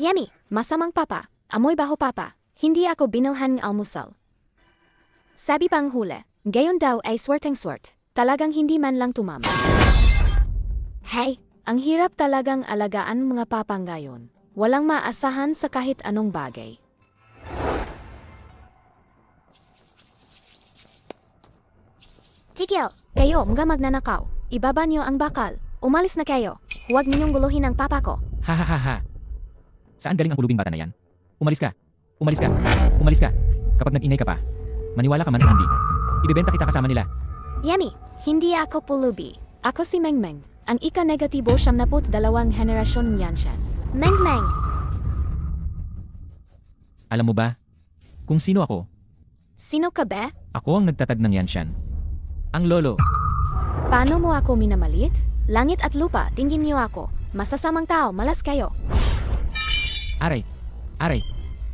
Yummy, masamang papa, amoy baho papa, hindi ako binilhan ng almusal. Sabi pang huli, gayon daw ay swerteng-swert, talagang hindi man lang tumama. Hey, ang hirap talagang alagaan mga papa ngayon. Walang maasahan sa kahit anong bagay. Tigil, kayo mga magnanakaw, ibaba niyo ang bakal, umalis na kayo, huwag ninyong guluhin ang papa ko. Ha ha ha ha. Saan galing ang kulubing bata na yan? Umalis ka. Umalis ka. Umalis ka. Kapag nag-ingay ka pa, maniwala ka man o hindi, ibebenta kita kasama nila. Yummy, hindi ako pulubi. Ako si Mengmeng, ang ika-negatibo 72 henerasyon niyan siya. Mengmeng! Alam mo ba kung sino ako? Sino ka ba? Ako ang nagtatag ng Yanshan. Ang lolo. Paano mo ako minamalit? Langit at lupa, tingin niyo ako. Masasamang tao, malas kayo. Aray. Aray.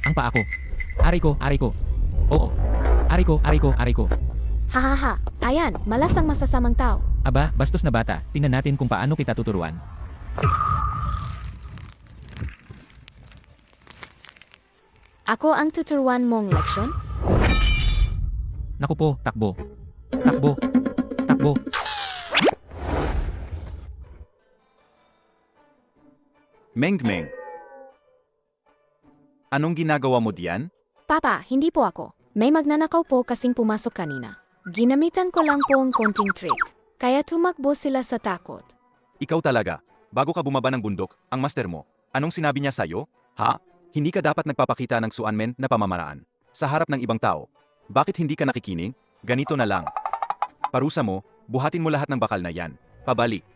Ang paa ko. Aray ko, aray ko. Oo. Aray ko, aray ko, aray ko. Hahaha, ayan, malas ang masasamang tao. Aba, bastos na bata. Tingnan natin kung paano kita tuturuan. Ako ang tuturuan mong leksyon? Naku po, takbo. Takbo. Takbo. Mengmeng. Anong ginagawa mo diyan? Papa, hindi po ako. May magnanakaw po kasing pumasok kanina. Ginamitan ko lang po ang konting trick. Kaya tumakbo sila sa takot. Ikaw talaga. Bago ka bumaba ng bundok, ang master mo. Anong sinabi niya sa'yo? Ha? Hindi ka dapat nagpapakita ng suanmen na pamamaraan. Sa harap ng ibang tao. Bakit hindi ka nakikinig? Ganito na lang. Parusa mo, buhatin mo lahat ng bakal na yan. Pabalik.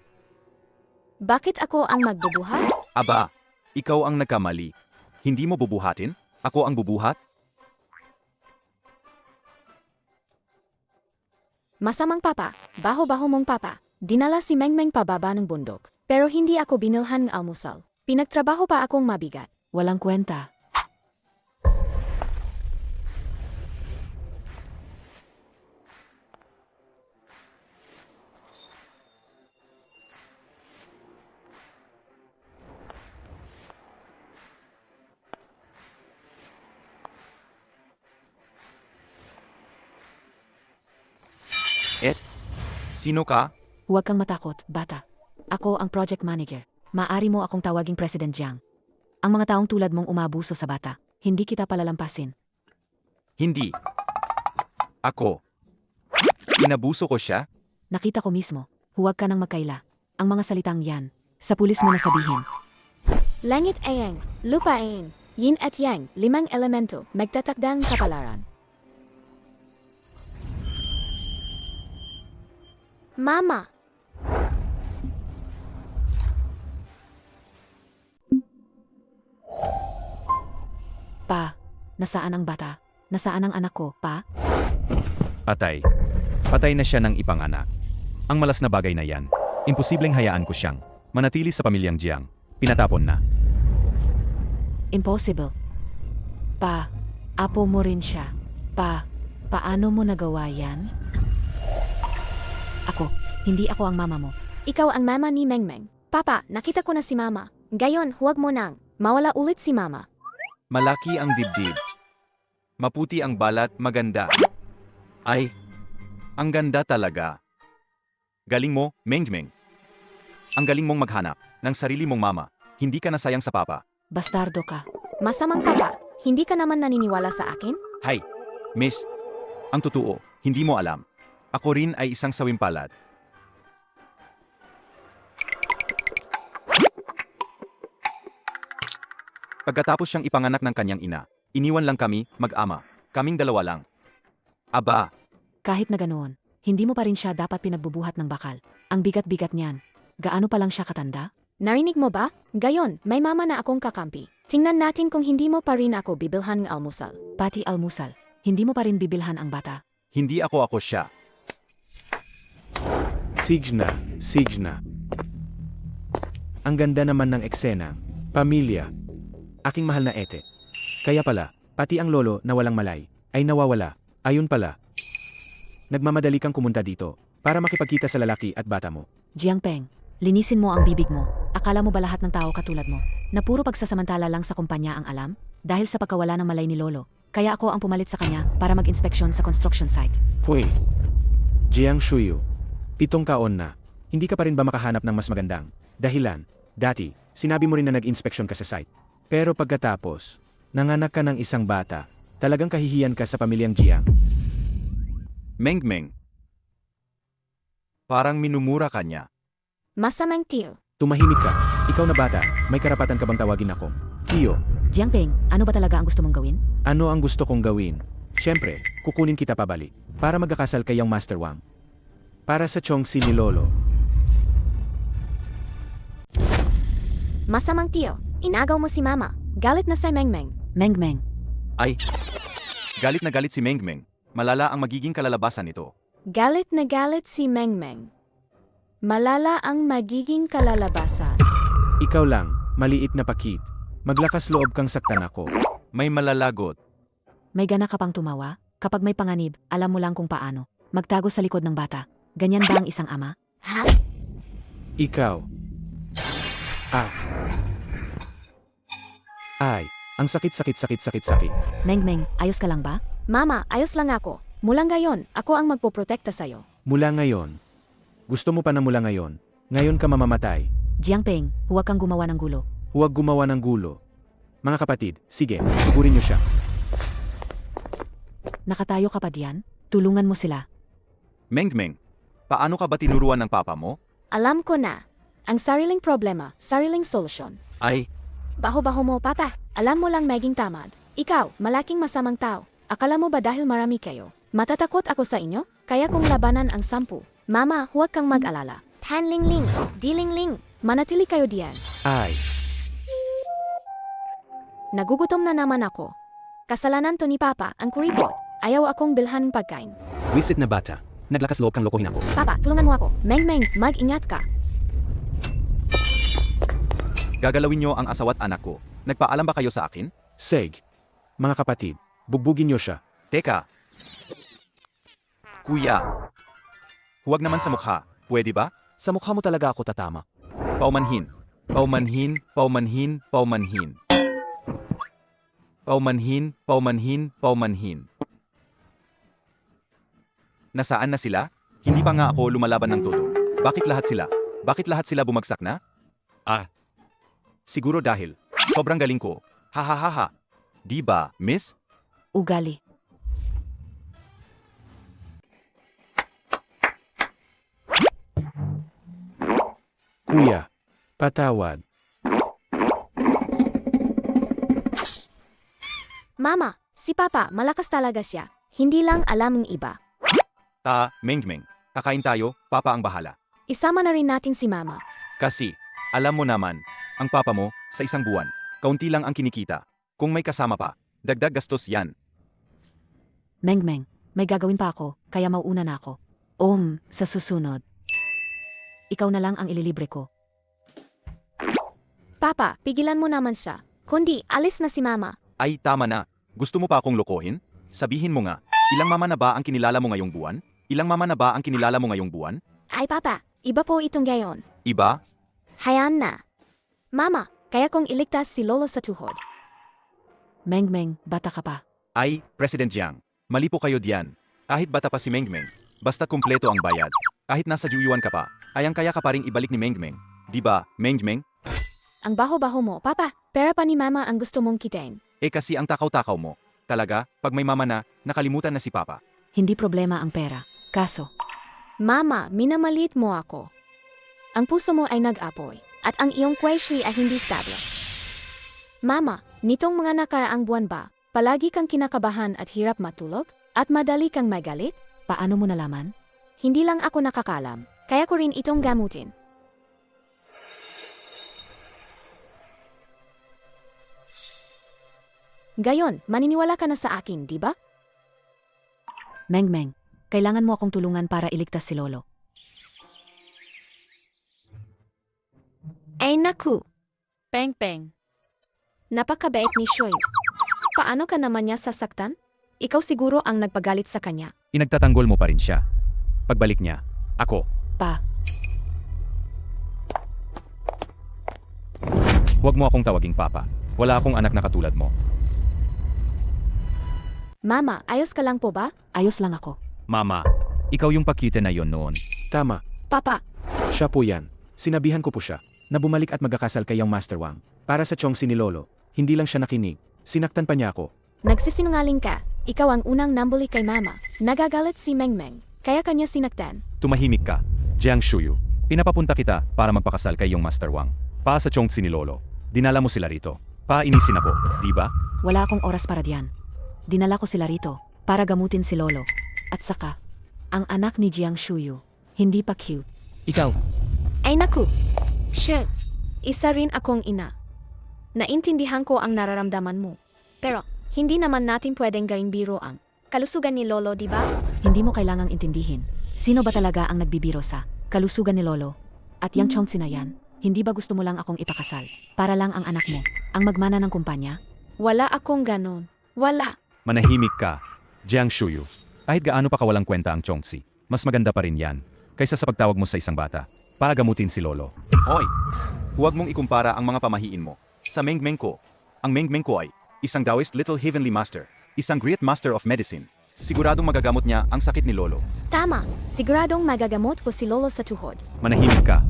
Bakit ako ang magbubuhat? Aba, ikaw ang nagkamali. Hindi mo bubuhatin? Ako ang bubuhat? Masamang papa, baho-baho mong papa. Dinala si Mengmeng pababa ng bundok. Pero hindi ako binilhan ng almusal. Pinagtrabaho pa akong mabigat. Walang kwenta. Sino ka? Huwag kang matakot, bata. Ako ang project manager. Maari mo akong tawaging President Jiang. Ang mga taong tulad mong umabuso sa bata, hindi kita palalampasin. Hindi. Ako. Inabuso ko siya? Nakita ko mismo. Huwag ka nang magkaila. Ang mga salitang yan, sa pulis mo na sabihin. Langit ayang, lupa ayang, yin at yang, 5 elemento, magtatakdang kapalaran. Mama! Pa, nasaan ang bata? Nasaan ang anak ko, pa? Patay. Patay na siya ng ipanganak. Ang malas na bagay na yan. Imposibleng hayaan ko siyang manatili sa pamilyang Jiang. Pinatapon na. Impossible. Pa, apo mo rin siya. Pa, paano mo nagawa yan? Ako, hindi ako ang mama mo. Ikaw ang mama ni Mengmeng. Papa, nakita ko na si mama. Gayon, huwag mo nang. Mawala ulit si mama. Malaki ang dibdib. Maputi ang balat, maganda. Ay, ang ganda talaga. Galing mo, Mengmeng. Ang galing mong maghanap ng sarili mong mama. Hindi ka nasayang sa papa. Bastardo ka. Masamang papa, hindi ka naman naniniwala sa akin? Hay, miss. Ang totoo, hindi mo alam. Ako rin ay isang sawimpalad. Pagkatapos siyang ipanganak ng kanyang ina, iniwan lang kami, mag-ama. Kaming dalawa lang. Aba, Kahit na ganoon, hindi mo pa rin siya dapat pinagbubuhat ng bakal. Ang bigat-bigat niyan. Gaano pa lang siya katanda? Narinig mo ba? Gayon, may mama na akong kakampi. Tingnan natin kung hindi mo pa rin ako bibilhan ng almusal. Pati almusal, hindi mo pa rin bibilhan ang bata. hindi ako siya. Signa. Ang ganda naman ng eksena. Pamilya. Aking mahal na ete. Kaya pala, pati ang lolo na walang malay, ay nawawala. Ayun pala. Nagmamadali kang kumunta dito, para makipagkita sa lalaki at bata mo. Jiangpeng, Linisin mo ang bibig mo. Akala mo ba lahat ng tao katulad mo? Na puro pagsasamantala lang sa kumpanya ang alam? Dahil sa pagkawala ng malay ni Lolo, kaya ako ang pumalit sa kanya para mag-inspeksyon sa construction site. Pwey. Jiang Shuyu. 7 taon na. Hindi ka pa rin ba makahanap ng mas magandang dahilan? Dati, sinabi mo rin na nag-inspeksyon ka sa site. Pero pagkatapos, nanganak ka ng isang bata, talagang kahihiyan ka sa pamilyang Jiang. Mengmeng. Parang minumura ka niya. Masamang tiyo. Tumahimik ka. Ikaw na bata, may karapatan ka bang tawagin ako? Tiyo, Jiangping, ano ba talaga ang gusto mong gawin? ano ang gusto kong gawin? Siyempre, kukunin kita pabalik para magkakasal kay yung Master Wang. Para sa Chongsi ni Lolo. Masamang tiyo. Inagaw mo si mama. Galit na si Mengmeng. Mengmeng, Ay, galit na galit si Mengmeng. Malala ang magiging kalalabasan nito. Galit na galit si Mengmeng. Malala ang magiging kalalabasan. Ikaw lang, maliit na pakit. Maglakas loob kang saktan ako. May malalagot. may gana ka pang tumawa? Kapag may panganib, alam mo lang kung paano. Magtago sa likod ng bata. Ganyan ba ang isang ama? Ha? Ikaw. Ay, ang sakit. Mengmeng, ayos ka lang ba? Mama, ayos lang ako. Mula ngayon, ako ang magpoprotekta sa'yo. Mula ngayon. Gusto mo pa na mula ngayon. Ngayon ka mamamatay. Jiangping, huwag kang gumawa ng gulo. Huwag gumawa ng gulo. Mga kapatid, sige, sugurin niyo siya. Nakatayo ka pa diyan? Tulungan mo sila. Mengmeng, paano ka ba tinuruan ng papa mo? Alam ko na. Ang sariling problema, sariling solusyon. Ay, Baho-baho mo, papa. Alam mo lang maging tamad. Ikaw, malaking masamang tao. Akala mo ba dahil marami kayo? Matatakot ako sa inyo? Kaya kong labanan ang 10. Mama, huwag kang mag-alala. Tanlingling, dilingling. Manatili kayo diyan. Ay, Nagugutom na naman ako. Kasalanan to ni papa, ang kuripot. Ayaw akong bilhan ng pagkain. Wisit na bata. Naglakas loob kang lokohin ako. Papa, tulungan mo ako. Meng-meng, mag-ingat ka. gagalawin niyo ang asawa't anak ko. Nagpaalam ba kayo sa akin? Seg. Mga kapatid, bugbugin niyo siya. Teka. Kuya. Huwag naman sa mukha. Pwede ba? Sa mukha mo talaga ako tatama. Paumanhin. Paumanhin, paumanhin, paumanhin. Paumanhin, paumanhin, paumanhin. Nasaan na sila? Hindi pa nga ako lumalaban ng todo. Bakit lahat sila? Bakit lahat sila bumagsak na? Siguro dahil sobrang galing ko. Ha ha ha ha. Di ba, miss? Ugali. Kuya, patawad. Mama, si papa, malakas talaga siya. Hindi lang alam ng iba. Mengmeng. Kakain tayo, papa ang bahala. Isama na rin natin si mama. Kasi, alam mo naman, ang papa mo, sa isang buwan, kaunti lang ang kinikita. Kung may kasama pa, dagdag gastos yan. Mengmeng, may gagawin pa ako, kaya mauuna na ako. Sa susunod. Ikaw na lang ang ililibre ko. Papa, pigilan mo naman siya. Kundi, alis na si mama. Ay, tama na. Gusto mo pa akong lokohin? Sabihin mo nga, ilang mama na ba ang kinilala mo ngayong buwan? Ilang mama na ba ang kinilala mo ngayong buwan? Ay papa, iba po itong gayon. Iba? Hayaan na. Mama, kaya kong iligtas si Lolo sa tuhod. Mengmeng, bata ka pa. Ay, President Jiang, mali po kayo diyan. Kahit bata pa si Mengmeng, basta kumpleto ang bayad. Kahit nasa Juyuan ka pa, ayang-kaya ka pa ring ibalik ni Mengmeng. Di ba, Mengmeng? Ang baho-baho mo, papa. Pera pa ni mama ang gusto mong kitain. Kasi ang takaw-takaw mo. Talaga, pag may mama na, nakalimutan na si Papa. Hindi problema ang pera. Kaso, Mama, minamalit mo ako. Ang puso mo ay nag-apoy, at ang iyong kwesli ay hindi stable. Mama, nitong mga nakaraang buwan ba, palagi kang kinakabahan at hirap matulog? At madali kang magalit? paano mo nalaman? Hindi lang ako nakakalam, kaya ko rin itong gamutin. Gayon, maniniwala ka na sa akin, di ba? Mengmeng, kailangan mo akong tulungan para iligtas si Lolo. Ay naku, Peng-peng. napakabait ni Shoy. Paano ka naman niya sasaktan? Ikaw siguro ang nagpagalit sa kanya. Inagtatanggol mo pa rin siya. Pagbalik niya, ako. Pa, Huwag mo akong tawaging papa. Wala akong anak na katulad mo. Mama, ayos ka lang po ba? Ayos lang ako. Mama, ikaw yung pakite na yon noon. Tama, Papa, siya po yan. Sinabihan ko po siya na bumalik at magkakasal kay yung Master Wang. Para sa Chongsi ni Lolo, hindi lang siya nakinig. Sinaktan pa niya ako. nagsisinungaling ka. Ikaw ang unang nambuli kay Mama. Nagagalit si Mengmeng, kaya kanya sinaktan. Tumahimik ka, Jiang Shuyu. Pinapapunta kita para magpakasal kay yung Master Wang. Pa sa Chongqing ni Lolo. Dinala mo sila rito. Painisin ako, di ba? Wala akong oras para diyan. Dinala ko sila rito para gamutin si Lolo. At saka, ang anak ni Jiang Shuyu, hindi pa cute. Ikaw, Ay naku! Shit! Isa rin akong ina. Naintindihan ko ang nararamdaman mo. Pero, hindi naman natin pwedeng gawing biro ang kalusugan ni Lolo, di ba? Hindi mo kailangang intindihin. Sino ba talaga ang nagbibiro sa kalusugan ni Lolo? At yang Chongsi na yan, hindi ba gusto mo lang akong ipakasal? Para lang ang anak mo, ang magmana ng kumpanya? Wala akong ganon. Wala. Manahimik ka, Jiang Shuyu. Kahit gaano pa kawalang kwenta ang Chongqing, mas maganda pa rin yan kaysa sa pagtawag mo sa isang bata para gamutin si Lolo. Hoy! Huwag mong ikumpara ang mga pamahiin mo sa Mengmeng ko. Ang Mengmeng ko ay isang Taoist Little Heavenly Master, isang Great Master of Medicine. Siguradong magagamot niya ang sakit ni Lolo. Tama. Siguradong magagamot ko si Lolo sa tuhod. Manahimik ka.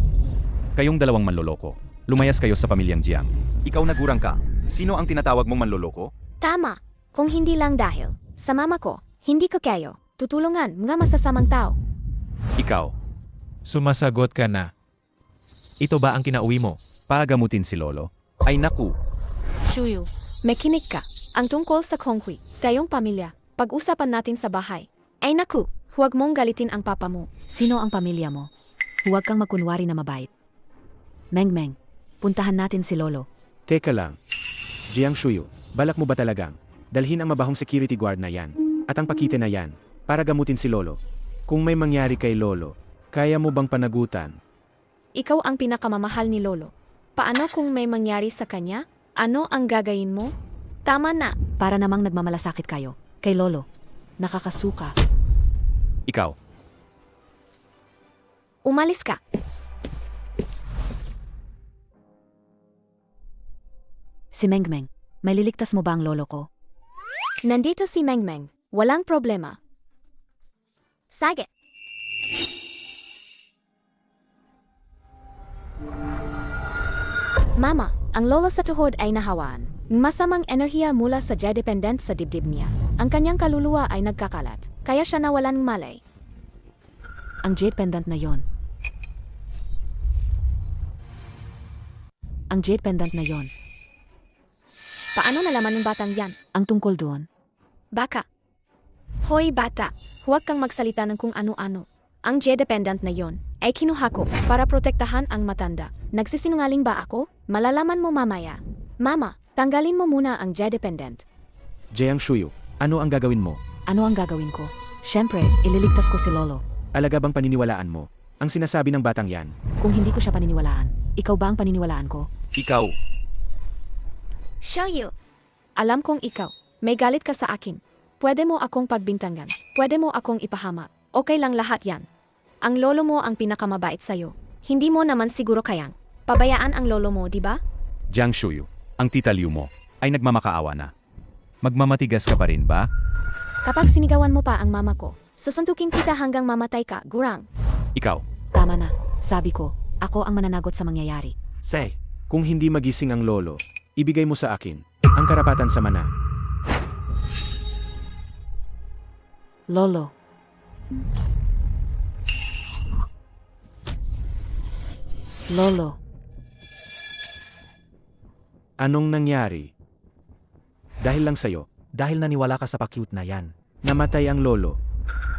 Kayong dalawang manloloko. Lumayas kayo sa pamilyang Jiang. Ikaw nagurang ka. Sino ang tinatawag mong manloloko? Tama. Kung hindi lang dahil sa mama ko, hindi ko kayo tutulungan mga masasamang tao. Ikaw, sumasagot ka na. Ito ba ang kinauwi mo? para gamutin si Lolo. Ay naku, Shuyu, makinig ka. Ang tungkol sa Konghui, tayong pamilya, pag-usapan natin sa bahay. Ay naku, huwag mong galitin ang papa mo. Sino ang pamilya mo? Huwag kang magkunwari na mabait. Mengmeng, puntahan natin si Lolo. Teka lang. Jiang Shuyu, balak mo ba talagang dalhin ang mabahong security guard na yan at ang pakite na yan para gamutin si Lolo? Kung may mangyari kay Lolo, kaya mo bang panagutan? Ikaw ang pinakamamahal ni Lolo. Paano kung may mangyari sa kanya? Ano ang gagawin mo? Tama na. Para namang nagmamalasakit kayo. Kay Lolo. Nakakasuka. ikaw. Umalis ka. Si Mengmeng, may liligtas mo ba ang lolo ko? Nandito si Mengmeng. Walang problema. Sige. Mama, ang lolo sa tuhod ay nahawaan. Masamang enerhiya mula sa dependent sa dibdib niya. Ang kanyang kaluluwa ay nagkakalat, kaya siya nawalan ng malay. Ang jade pendant na yon. Ang jade pendant na yon. Paano nalaman ng batang yan? Ang tungkol doon. Baka. Hoy bata, huwag kang magsalita ng kung ano-ano. Ang J-dependent na yon ay kinuha ko para protektahan ang matanda. Nagsisinungaling ba ako? Malalaman mo mamaya. Mama, tanggalin mo muna ang J-dependent. Jiang Shuyu, ano ang gagawin mo? Ano ang gagawin ko? Siyempre, ililigtas ko si Lolo. Alaga bang paniniwalaan mo ang sinasabi ng batang yan? Kung hindi ko siya paniniwalaan, ikaw ba ang paniniwalaan ko? Ikaw, Xiaoyu, alam kong ikaw, may galit ka sa akin. Pwede mo akong pagbintangan. Pwede mo akong ipahamak. Okay lang lahat yan. Ang lolo mo ang pinakamabait sa'yo. Hindi mo naman siguro kayang pabayaan ang lolo mo, di ba? Jiang Shuyu, ang tita Liu mo ay nagmamakaawa na. Magmamatigas ka pa rin ba? Kapag sinigawan mo pa ang mama ko, susuntukin kita hanggang mamatay ka, gurang. Ikaw, Tama na. Sabi ko, ako ang mananagot sa mangyayari. say. Kung hindi magising ang lolo, ibigay mo sa akin ang karapatan sa mana. Lolo. Lolo. Anong nangyari? Dahil lang sa'yo, Dahil naniwala ka sa pa-cute na yan. namatay ang lolo.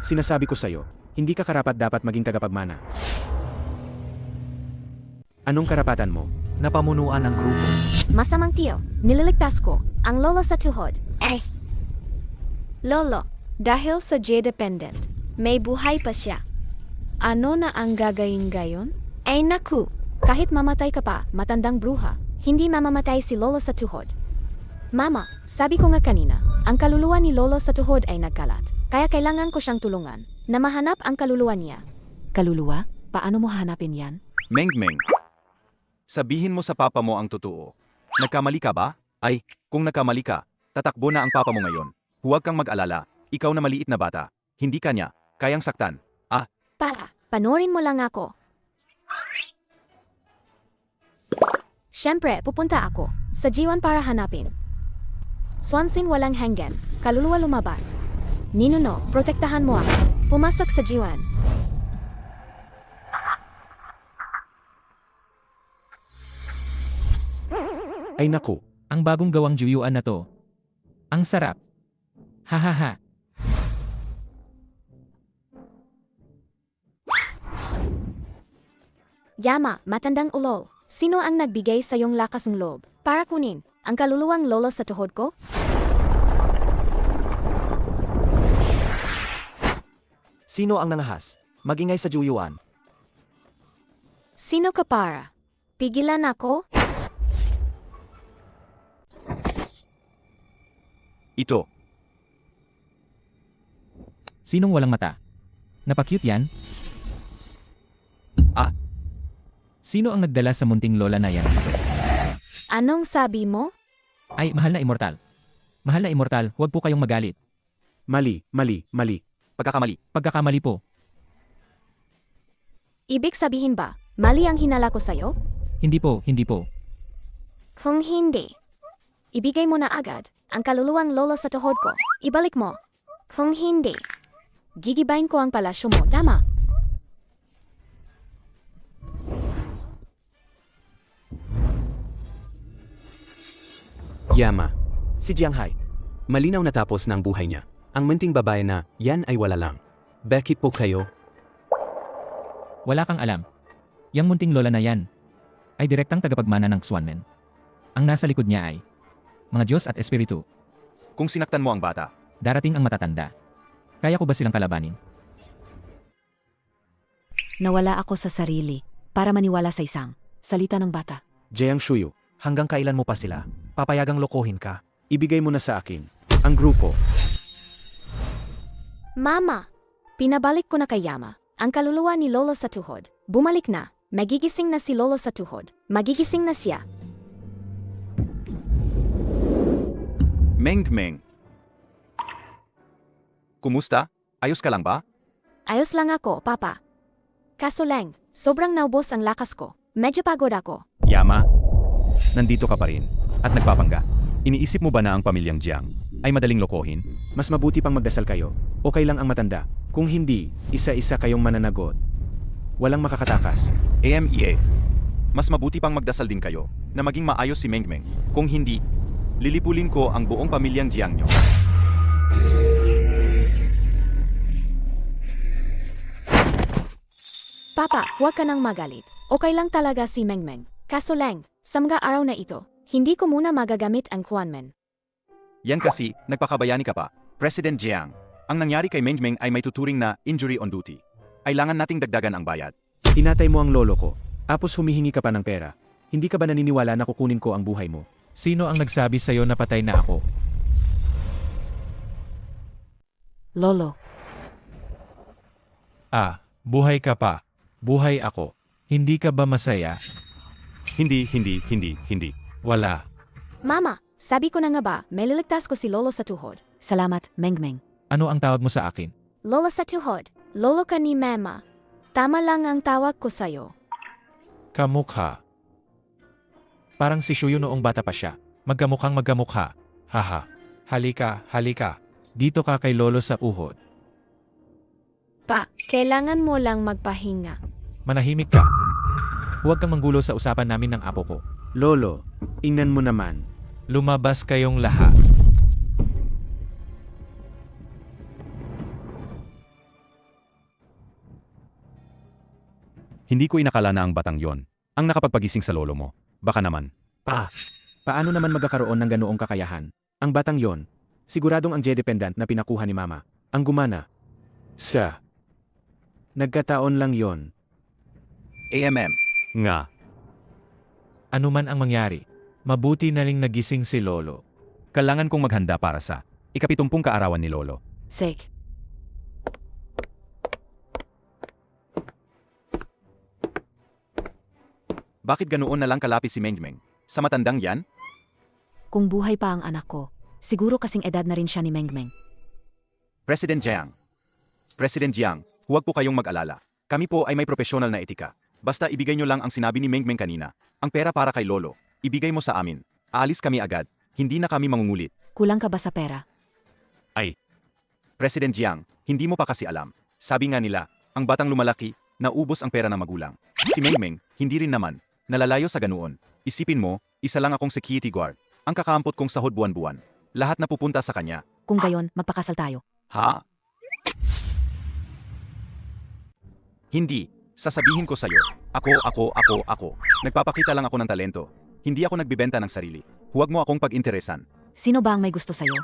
Sinasabi ko sa'yo, hindi ka karapat dapat maging tagapagmana. Anong karapatan mo? Napamunuan ang grupo. Masamang tiyo, nililigtas ko ang lolo sa tuhod. Lolo, dahil sa J-dependent, may buhay pa siya. Ano na ang gagawin gayon? Ay naku, kahit mamatay ka pa, matandang bruha, hindi mamamatay si lolo sa tuhod. Mama, sabi ko nga kanina, ang kaluluwa ni lolo sa tuhod ay nagkalat. Kaya kailangan ko siyang tulungan na mahanap ang kaluluwa niya. Kaluluwa? Paano mo hanapin yan? Mengmeng. Sabihin mo sa papa mo ang totoo. Nagkamali ka ba? Ay, kung nagkamali ka, tatakbo na ang papa mo ngayon. Huwag kang mag-alala, ikaw na maliit na bata. Hindi ka niya kayang saktan. Para, panoorin mo lang ako. Siyempre, pupunta ako sa G1 para hanapin. Swanson walang hanggan, kaluluwa lumabas. Ninuno, protektahan mo ako. Pumasok sa G1. Ay naku, Ang bagong gawang juyuan na to. Ang sarap. Hahaha. Yama, matandang ulol. Sino ang nagbigay sa iyong lakas ng loob para kunin ang kaluluwang lolo sa tuhod ko? Sino ang nangahas? Magingay sa Juyuan. Sino ka para? Pigilan ako? Ito, Sinong walang mata? Napakute yan? Ah. Sino ang nagdala sa munting lola na yan? Anong sabi mo? Ay, mahal na immortal. Mahal na immortal, huwag po kayong magalit. mali. pagkakamali. Pagkakamali po. Ibig sabihin ba, mali ang hinala ko sa'yo? Hindi po, hindi po. Kung hindi, ibigay mo na agad ang kaluluwang lolo sa tuhod ko. Ibalik mo. Kung hindi, gigibayin ko ang palasyo mo. Tama. Yama, Si Jianghai. malinaw na tapos na ang buhay niya. Ang munting babae na, yan ay wala lang. Bakit po kayo? Wala kang alam. Yang munting lola na yan ay direktang tagapagmana ng Swanman. Ang nasa likod niya ay mga Diyos at Espiritu. Kung sinaktan mo ang bata, Darating ang matatanda. Kaya ko ba silang kalabanin? Nawala ako sa sarili para maniwala sa isang salita ng bata. Jiang Shuyu, Hanggang kailan mo pa sila? Papayagang lokohin ka. ibigay mo na sa akin. Ang grupo. Mama, pinabalik ko na kay Yama ang kaluluwa ni lolo sa tuhod. Bumalik na. Magigising na si lolo sa tuhod. Magigising na siya. Meng Meng. Kumusta? Ayos ka lang ba? Ayos lang ako, Papa. Kaso lang, sobrang naubos ang lakas ko. Medyo pagod ako. Yama, nandito ka pa rin at nagpapangga. Iniisip mo ba na ang pamilyang Jiang ay madaling lokohin? Mas mabuti pang magdasal kayo. Okay lang ang matanda. Kung hindi, isa-isa kayong mananagot. Walang makakatakas. AMEA. Mas mabuti pang magdasal din kayo na maging maayos si Meng Meng. Kung hindi, lilipulin ko ang buong pamilyang Jiang nyo. Papa, huwag ka nang magalit. Okay lang talaga si Meng Meng. Kaso lang, sa mga araw na ito, hindi ko muna magagamit ang Kuanmen. Yan kasi, nagpakabayani ka pa. President Jiang, ang nangyari kay Meng Meng ay may tuturing na injury on duty. Kailangan nating dagdagan ang bayad. Inatay mo ang lolo ko. Tapos humihingi ka pa ng pera. Hindi ka ba naniniwala na kukunin ko ang buhay mo? Sino ang nagsabi sa'yo na patay na ako? Lolo, Buhay ka pa. Buhay ako. Hindi ka ba masaya? Hindi. Wala. Mama, sabi ko na nga ba, may liligtas ko si lolo sa tuhod. salamat, Mengmeng. Ano ang tawag mo sa akin? Lolo sa tuhod. Lolo ka ni Mama. Tama lang ang tawag ko sa'yo. Kamukha. Parang si Shuyo noong bata pa siya. Magkamukhang magkamukha. Haha. Halika. Dito ka kay lolo sa uhod. Pa, kailangan mo lang magpahinga. Manahimik ka. Huwag kang manggulo sa usapan namin ng apo ko. Lolo, ingnan mo naman. Lumabas kayong lahat. Hindi ko inakala na ang batang yon ang nakapagpagising sa lolo mo. Baka naman. Paano naman magkakaroon ng ganoong kakayahan? Ang batang yon, siguradong ang J-dependent na pinakuha ni Mama. Ang gumana. Nagkataon lang yon. AMM. Nga. Ano man ang mangyari, mabuti na ling nagising si lolo. Kailangan kong maghanda para sa ikapitumpung kaarawan ni lolo. Sek, Bakit ganoon na lang kalapis si Meng Meng? Sa matandang yan? Kung buhay pa ang anak ko, siguro kasing edad na rin siya ni Mengmeng. President Jiang. President Jiang, huwag po kayong mag-alala. Kami po ay may profesional na etika. Basta ibigay nyo lang ang sinabi ni Mengmeng kanina. Ang pera para kay Lolo. Ibigay mo sa amin. Aalis kami agad. Hindi na kami mangungulit. Kulang ka ba sa pera? Ay. President Jiang, hindi mo pa kasi alam. Sabi nga nila, ang batang lumalaki, naubos ang pera ng magulang. Si Mengmeng, hindi rin naman. Nalalayo sa ganoon. Isipin mo, isa lang akong security guard. Ang kakaampot kong sahod buwan-buwan. Lahat na pupunta sa kanya. Kung gayon, magpakasal tayo. Ha? Hindi. Sasabihin ko sa'yo. Ako. Nagpapakita lang ako ng talento. Hindi ako nagbibenta ng sarili. Huwag mo akong pag-interesan. Sino ba ang may gusto sa'yo?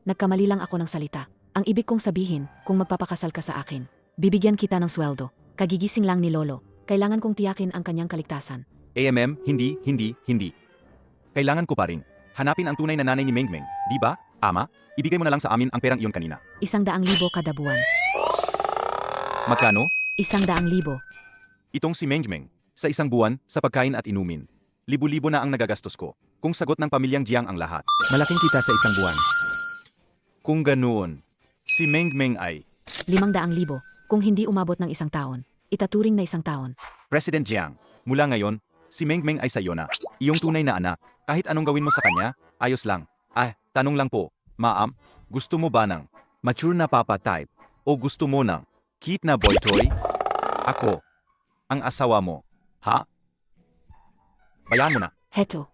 Nagkamali lang ako ng salita. Ang ibig kong sabihin, kung magpapakasal ka sa akin, bibigyan kita ng sweldo. Kagigising lang ni Lolo. Kailangan kong tiyakin ang kanyang kaligtasan. Hindi. Kailangan ko pa rin. Hanapin ang tunay na nanay ni Mengmeng, di ba? Ama, ibigay mo na lang sa amin ang perang iyon kanina. 100,000 kada buwan. Magkano? 100,000. Itong si Mengmeng, sa isang buwan, sa pagkain at inumin. Libo-libo na ang nagagastos ko. Kung sagot ng pamilyang Jiang ang lahat. Malaking kita sa isang buwan. Kung ganoon, si Mengmeng ay 500,000. Kung hindi umabot ng 1 taon, itaturing na 1 taon. President Jiang. Mula ngayon, si Mengmeng ay sayo na. Iyong tunay na anak. Kahit anong gawin mo sa kanya, ayos lang. Tanong lang po, Ma'am, gusto mo ba ng mature na papa type o gusto mo ng cute na boy toy? Ako, ang asawa mo. Ha? Bayaan mo na. Heto.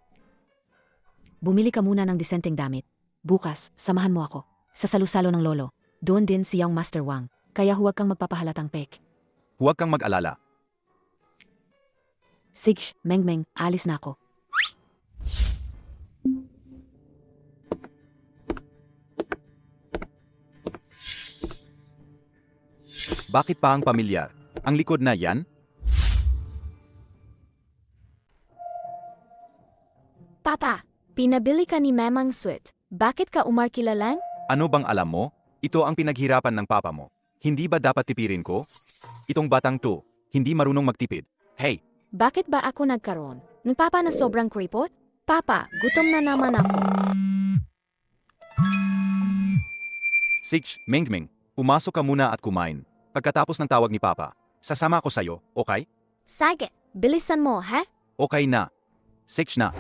Bumili ka muna ng disenteng damit. Bukas, samahan mo ako. Sa salusalo ng Lolo. Doon din si Young Master Wang. Kaya huwag kang magpapahalatang pek. Huwag kang mag-alala. Sige, Mengmeng, alis na ako. Bakit pa ang pamilyar? Ang likod na yan? Papa, pinabili ka ni Mamang Sweet. Bakit ka umarkilalan? Ano bang alam mo? Ito ang pinaghirapan ng papa mo. Hindi ba dapat tipirin ko? Itong batang to, hindi marunong magtipid. Hey, Bakit ba ako nagkaroon? Ng papa na sobrang kripot? Papa, gutom na naman ako. Sige, Mengmeng, pumasok ka muna at kumain. Pagkatapos ng tawag ni Papa, sasama ako sa'yo, okay? Sige, bilisan mo, ha? Okay na. Sige na.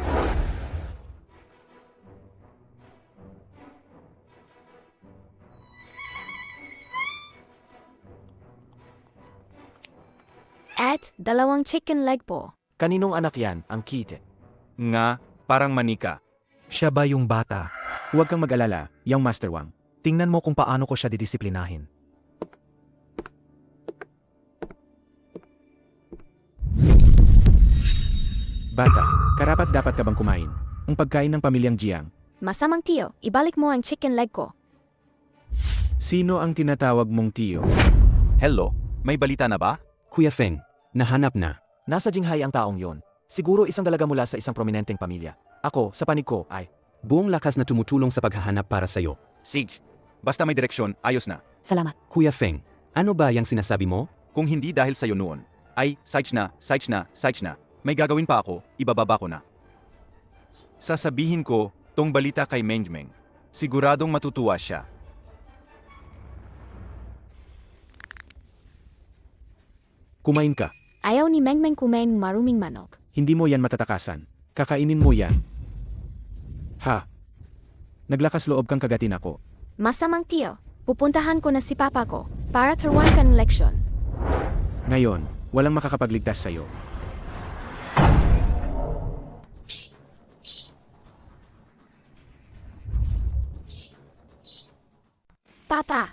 At 2 chicken leg po. Kaninong anak yan, ang kite? Nga, parang manika. Siya ba yung bata? Huwag kang mag-alala, Young Master Wang. Tingnan mo kung paano ko siya didisiplinahin. Bata, karapat dapat ka bang kumain? Ang pagkain ng pamilyang Jiang. Masamang tiyo, ibalik mo ang chicken leg ko. Sino ang tinatawag mong tiyo? Hello, may balita na ba? Kuya Feng, nahanap na. Nasa Jinghai ang taong yon. Siguro isang dalaga mula sa isang prominenteng pamilya. Ako, sa panig ko, ay Buong lakas na tumutulong sa paghahanap para sa'yo. Sige. Basta may direksyon, ayos na. Salamat. Kuya Feng, ano ba yung sinasabi mo? Kung hindi dahil sa'yo noon, ay, sides na. May gagawin pa ako, ibababa ko na. Sasabihin ko, tong balita kay Mengmeng. Siguradong matutuwa siya. Kumain ka. Ayaw ni Mengmeng kumain ng maruming manok. Hindi mo yan matatakasan. Kakainin mo yan. Ha? Naglakas loob kang kagatin ako. Masamang tiyo, pupuntahan ko na si papa ko para turuan ka ng leksyon. Ngayon, walang makakapagligtas sa'yo. Papa,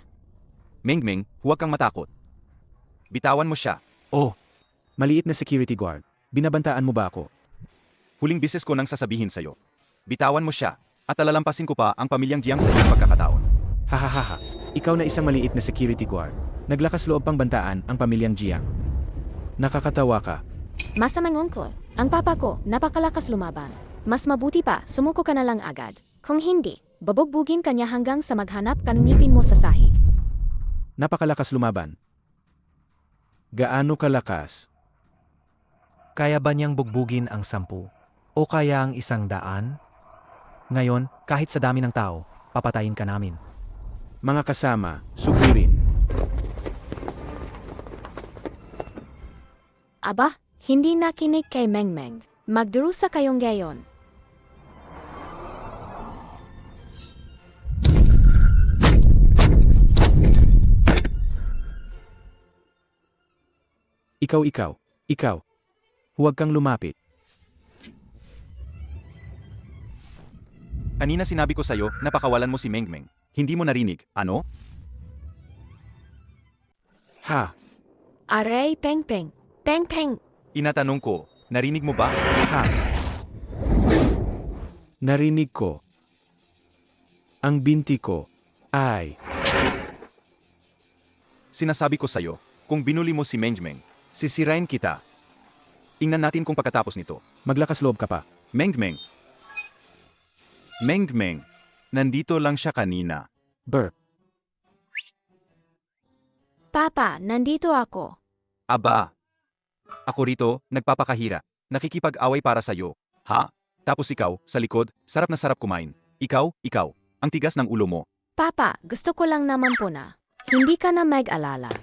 Mengmeng, huwag kang matakot. Bitawan mo siya. Oh, Maliit na security guard. Binabantaan mo ba ako? Huling bisis ko nang sasabihin sa'yo. Bitawan mo siya, at talalampasin ko pa ang pamilyang Jiang sa iyong pagkakataon. Hahaha. Ikaw na isang maliit na security guard. Naglakas loob pang bantaan ang pamilyang Jiang. Nakakatawa ka. masamang uncle, ang papa ko napakalakas lumaban. Mas mabuti pa, sumuko ka na lang agad. Kung hindi, babugbugin ka niya hanggang sa maghanap ka ng ngipin mo sa sahig. Napakalakas lumaban. Gaano kalakas? kaya ba niyang bugbugin ang 10? O kaya ang 100? Ngayon, kahit sa dami ng tao, papatayin ka namin. Mga kasama, sugurin. Aba, hindi nakinig kay Mengmeng. Magdurusa kayong gayon. Ikaw. Huwag kang lumapit. Kanina sinabi ko sa'yo na pakawalan mo si Mengmeng. Hindi mo narinig, ano? Ha? Aray, Peng Peng. Peng Peng. Inatanong ko, narinig mo ba? Ha? Narinig ko. Ang binti ko ay... Sinasabi ko sa'yo, kung binuli mo si Mengmeng, sisirain kita. Tingnan natin kung pagkatapos nito. Maglakas loob ka pa. Mengmeng. Mengmeng. Nandito lang siya kanina. Burp. Papa, nandito ako. Aba. Ako rito, nagpapakahira. Nakikipag-away para sa'yo. Ha? Tapos ikaw, sa likod, sarap na sarap kumain. Ikaw, ang tigas ng ulo mo. Papa, gusto ko lang naman po na. Hindi ka na mag-alala.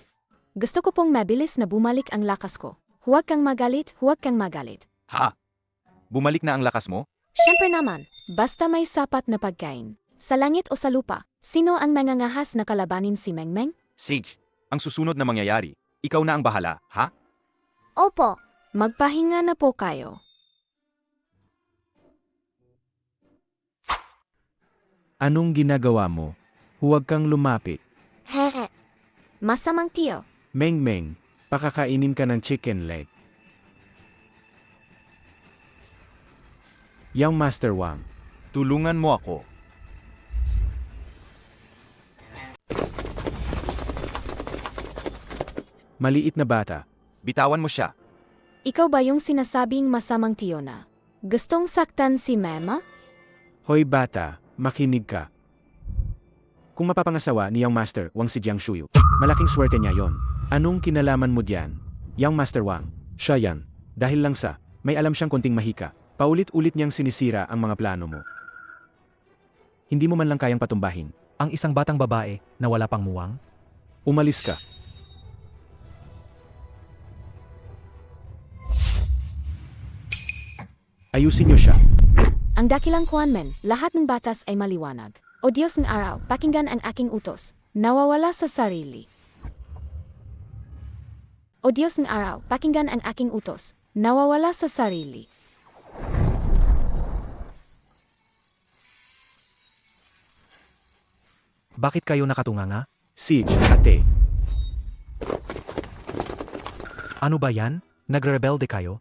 Gusto ko pong mabilis na bumalik ang lakas ko. Huwag kang magalit, huwag kang magalit. Ha? Bumalik na ang lakas mo? Siyempre naman, basta may sapat na pagkain. Sa langit o sa lupa, sino ang mangangahas na kalabanin si Mengmeng? Sage, ang susunod na mangyayari, ikaw na ang bahala, ha? Opo, magpahinga na po kayo. Anong ginagawa mo? Huwag kang lumapit. Hehe. Masamang tiyo. Mengmeng, pakakainin ka ng chicken leg. Yang Master Wang. Tulungan mo ako. Maliit na bata. Bitawan mo siya. Ikaw ba yung sinasabing masamang tiyo na? Gustong saktan si Mema? Hoy bata, makinig ka. Kung mapapangasawa ni Yang Master Wang si Jiang Shuyu, malaking swerte niya yon. Anong kinalaman mo diyan? Yang Master Wang, siya yan. Dahil lang sa, may alam siyang konting mahika. Paulit-ulit niyang sinisira ang mga plano mo. Hindi mo man lang kayang patumbahin. Ang isang batang babae na wala pang muwang? Umalis ka. Ayusin niyo siya. Ang dakilang Kuanmen, lahat ng batas ay maliwanag. O Diyos ng araw, pakinggan ang aking utos. Nawawala sa sarili. O Diyos ng araw, pakinggan ang aking utos. Nawawala sa sarili. Bakit kayo nakatunganga? Siege, ate. Ano ba yan? Nagrebelde kayo?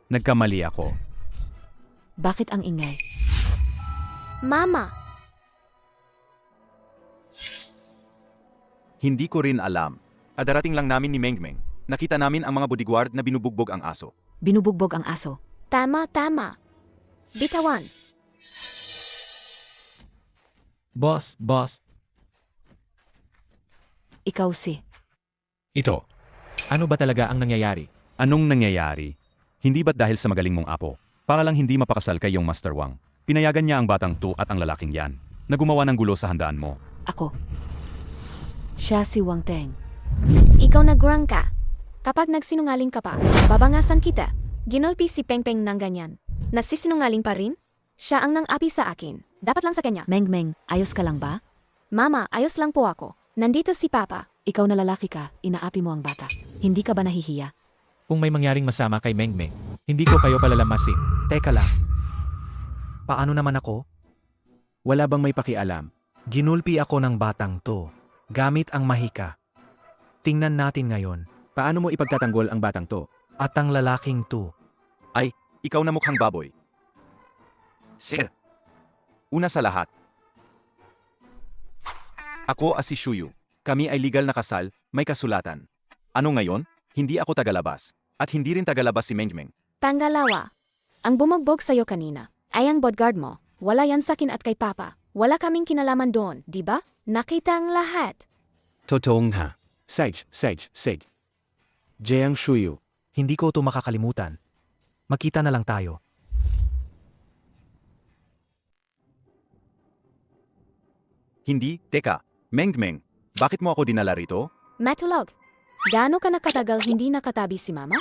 Nagkamali ako. Bakit ang ingay? Mama! Hindi ko rin alam. Adarating lang namin ni Mengmeng. Nakita namin ang mga bodyguard na binubugbog ang aso. Binubugbog ang aso. Tama, tama. Bitawan. Boss. Ikaw si. Ito. Ano ba talaga ang nangyayari? Anong nangyayari? Hindi ba't dahil sa magaling mong apo? Para lang hindi mapakasal kay yung Master Wang. Pinayagan niya ang batang to at ang lalaking yan, na gumawa ng gulo sa handaan mo. Ako. Siya si Wang Teng. Ikaw nagurang ka. Kapag nagsinungaling ka pa, babangasan kita. Ginolpi si Peng Peng ng ganyan. Nagsisinungaling pa rin? Siya ang nang-api sa akin. Dapat lang sa kanya. Mengmeng, ayos ka lang ba? Mama, ayos lang po ako. Nandito si Papa. Ikaw na lalaki ka, inaapi mo ang bata. Hindi ka ba nahihiya? Kung may mangyaring masama kay Mengmeng, hindi ko kayo palalamasin. Teka lang. Paano naman ako? Wala bang may pakialam? Ginulpi ako ng batang to. Gamit ang mahika. Tingnan natin ngayon. Paano mo ipagtatanggol ang batang to? At ang lalaking to. Ikaw na mukhang baboy. Sir, una sa lahat. Ako si Shuyu. Kami ay legal na kasal, may kasulatan. Ano ngayon? Hindi ako tagalabas. At hindi rin tagalabas si Mengmeng. Pangalawa, ang bumagbog sa'yo kanina ay ang bodyguard mo. Wala yan sakin at kay Papa. Wala kaming kinalaman doon, di ba? Nakita ang lahat. Totoong ha. Sage. Jiang Shuyu. Hindi ko to makakalimutan. Makita na lang tayo. Hindi, teka. Mengmeng, bakit mo ako dinala rito? Matulog. Gaano ka nakatagal hindi nakatabi si Mama?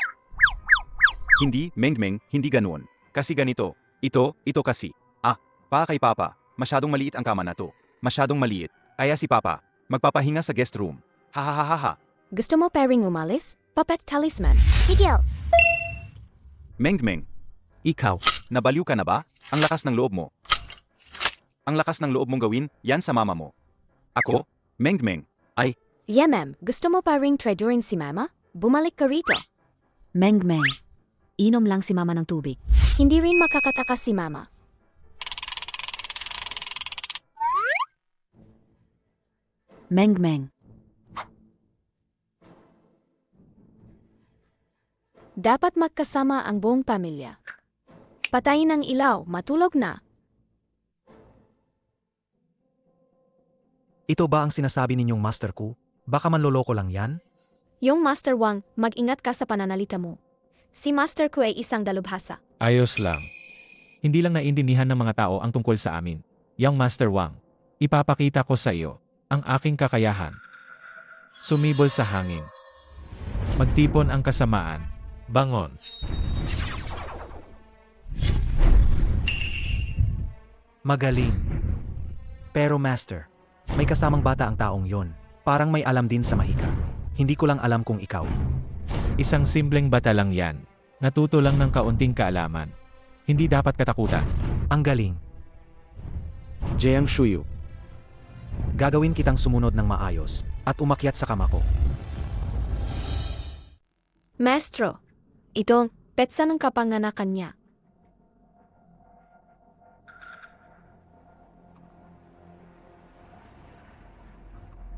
Hindi, Mengmeng, hindi ganoon. Kasi ganito. Ito kasi. Pa kay Papa, masyadong maliit ang kama na to. Masyadong maliit. Kaya si Papa, magpapahinga sa guest room. Hahaha. Gusto mo pairing umalis? Puppet talisman. Tigil! Mengmeng, Ikaw, nabaliw ka na ba? Ang lakas ng loob mo. Ang lakas ng loob mong gawin, yan sa mama mo. Ako? Mengmeng. Yeah, ma'am. Gusto mo pairing tradurin si Mama? Bumalik ka rito. Meng-meng. Inom lang si mama ng tubig. Hindi rin makakatakas si Mama. Meng-meng. Dapat magkasama ang buong pamilya. Patayin ang ilaw, matulog na. Ito ba ang sinasabi ninyong Master Ku? Baka manloloko lang yan? Yung Master Wang, mag-ingat ka sa pananalita mo. Si Master Ku ay isang dalubhasa. Ayos lang. Hindi lang naiintindihan ng mga tao ang tungkol sa amin. Yang Master Wang, ipapakita ko sa iyo ang aking kakayahan. Sumibol sa hangin. Magtipon ang kasamaan. Bangon. Magaling. Pero Master, may kasamang bata ang taong yon. Parang may alam din sa mahika. Hindi ko lang alam kung ikaw. Isang simpleng bata lang yan. Natuto lang ng kaunting kaalaman. Hindi dapat katakutan. Ang galing. Jiang Shuyu. Gagawin kitang sumunod ng maayos at umakyat sa kama ko. Maestro, itong petsa ng kapanganakan niya.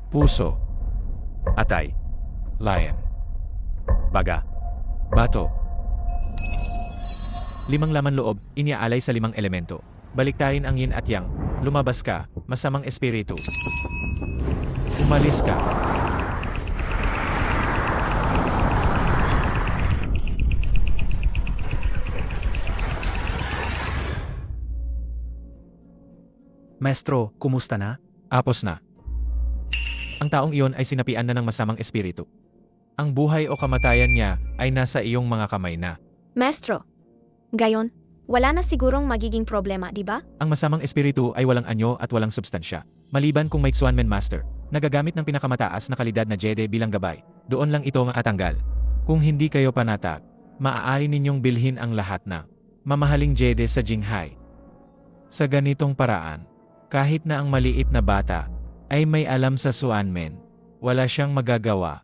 Puso. Atay. Lion. Baga. Bato. 5 laman loob, iniaalay sa 5 elemento. Baliktayin ang yin at yang. Lumabas ka, masamang espiritu. Umalis ka. Maestro, kumusta na? Apos na. Ang taong iyon ay sinapian na ng masamang espiritu. Ang buhay o kamatayan niya ay nasa iyong mga kamay na. Maestro, gayon, wala na sigurong magiging problema, di ba? Ang masamang espiritu ay walang anyo at walang substansya. Maliban kung may Xuanmen Master, nagagamit ng pinakamataas na kalidad na Jede bilang gabay. Doon lang ito matanggal. Kung hindi kayo panatag, maaari ninyong bilhin ang lahat na mamahaling Jede sa Jinghai. Sa ganitong paraan, kahit na ang maliit na bata ay may alam sa Xuanmen, wala siyang magagawa.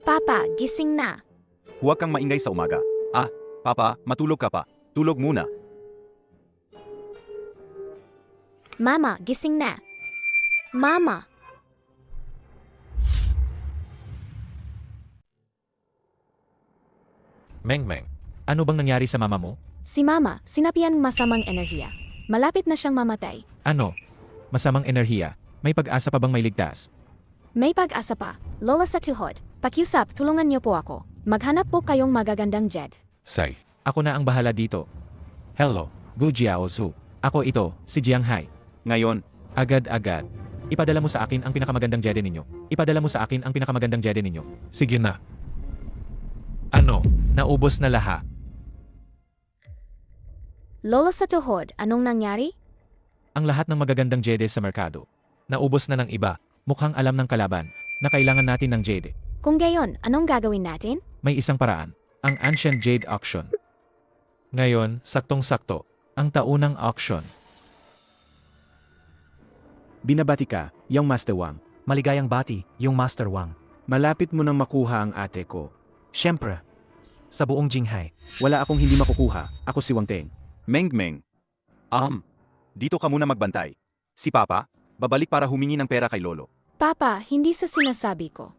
Papa, gising na. Huwag kang maingay sa umaga. Papa, matulog ka pa. Tulog muna. Mama, gising na. Mama. Mengmeng, ano bang nangyari sa mama mo? Si Mama, sinapian masamang enerhiya. Malapit na siyang mamatay. Ano? Masamang enerhiya? May pag-asa pa bang may ligtas? May pag-asa pa. Lola sa tuhod. Pakiusap, tulungan niyo po ako. Maghanap po kayong magagandang Jed. Say, ako na ang bahala dito. Hello, Gu Jiaozu. Ako ito, si Jianghai. Ngayon, Agad-agad. Ipadala mo sa akin ang pinakamagandang Jedi ninyo. Ipadala mo sa akin ang pinakamagandang Jedi ninyo. Sige na. Ano? Naubos na lahat. Lola sa tuhod, anong nangyari? Ang lahat ng magagandang Jedi sa merkado. Naubos na ng iba. Mukhang alam ng kalaban na kailangan natin ng Jedi. Kung gayon, anong gagawin natin? May isang paraan. Ang Ancient Jade Auction. Ngayon, saktong-sakto. Ang taunang auction. Binabati ka, Yang Master Wang. Maligayang bati, yung Master Wang. Malapit mo nang makuha ang ate ko. Siyempre, sa buong Jinghai. Wala akong hindi makukuha. Ako si Wang Teng. Mengmeng. Dito ka muna magbantay. Si Papa, babalik para humingi ng pera kay Lolo. Papa, hindi sa sinasabi ko.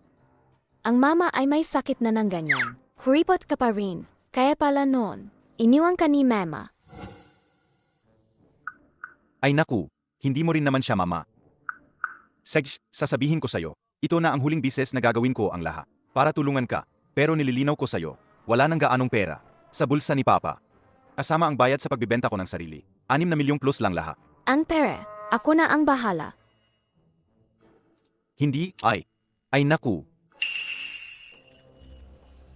Ang mama ay may sakit na ng ganyan. Kuripot ka pa rin. Kaya pala noon, iniwan ka ni Mama. Ay naku, hindi mo rin naman siya mama. Sasabihin ko sa'yo, Ito na ang huling bises na gagawin ko ang lahat. Para tulungan ka. Pero nililinaw ko sa'yo, wala nang gaanong pera. Sa bulsa ni Papa. Kasama ang bayad sa pagbibenta ko ng sarili. 6 na milyong plus lang lahat. Ang pere, ako na ang bahala. Hindi, ay naku.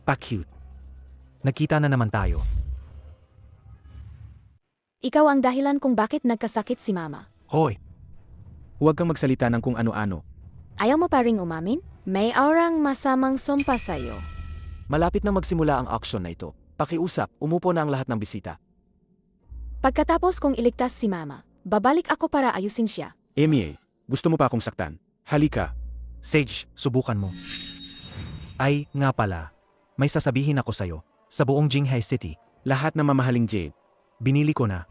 Pa-cute. Nagkita na naman tayo. Ikaw ang dahilan kung bakit nagkasakit si Mama. Hoy, Huwag kang magsalita ng kung ano-ano. Ayaw mo pa ring umamin? May aurang masamang sumpa sa'yo. Malapit na magsimula ang auction na ito. Pakiusap, umupo na ang lahat ng bisita. Pagkatapos kong iligtas si Mama, babalik ako para ayusin siya. Emie, gusto mo pa akong saktan? Halika. Sage, subukan mo. Ay, nga pala. May sasabihin ako sa'yo. Sa buong Jinghai City, Lahat ng mamahaling jade. binili ko na.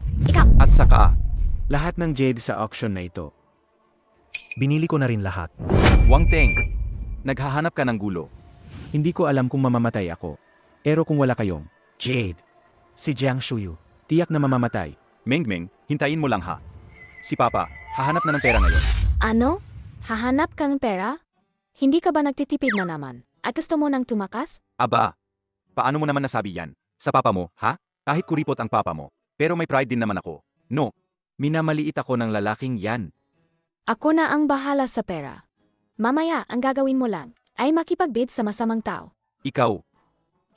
At saka, Lahat ng jade sa auction na ito. Binili ko na rin lahat. Wang Teng. Naghahanap ka ng gulo. Hindi ko alam kung mamamatay ako. Pero kung wala kayong, Jade. Si Jiang Shuyu. tiyak na mamamatay. Mengmeng, hintayin mo lang ha. Si Papa, hahanap na ng pera ngayon. Ano? Hahanap kang pera? Hindi ka ba nagtitipid na naman? At gusto mo nang tumakas? Aba, paano mo naman nasabi yan? Sa Papa mo, ha? Kahit kuripot ang Papa mo. Pero may pride din naman ako. No, minamaliit ako ng lalaking yan. Ako na ang bahala sa pera. Mamaya, ang gagawin mo lang ay makipagbid sa masamang tao. Ikaw,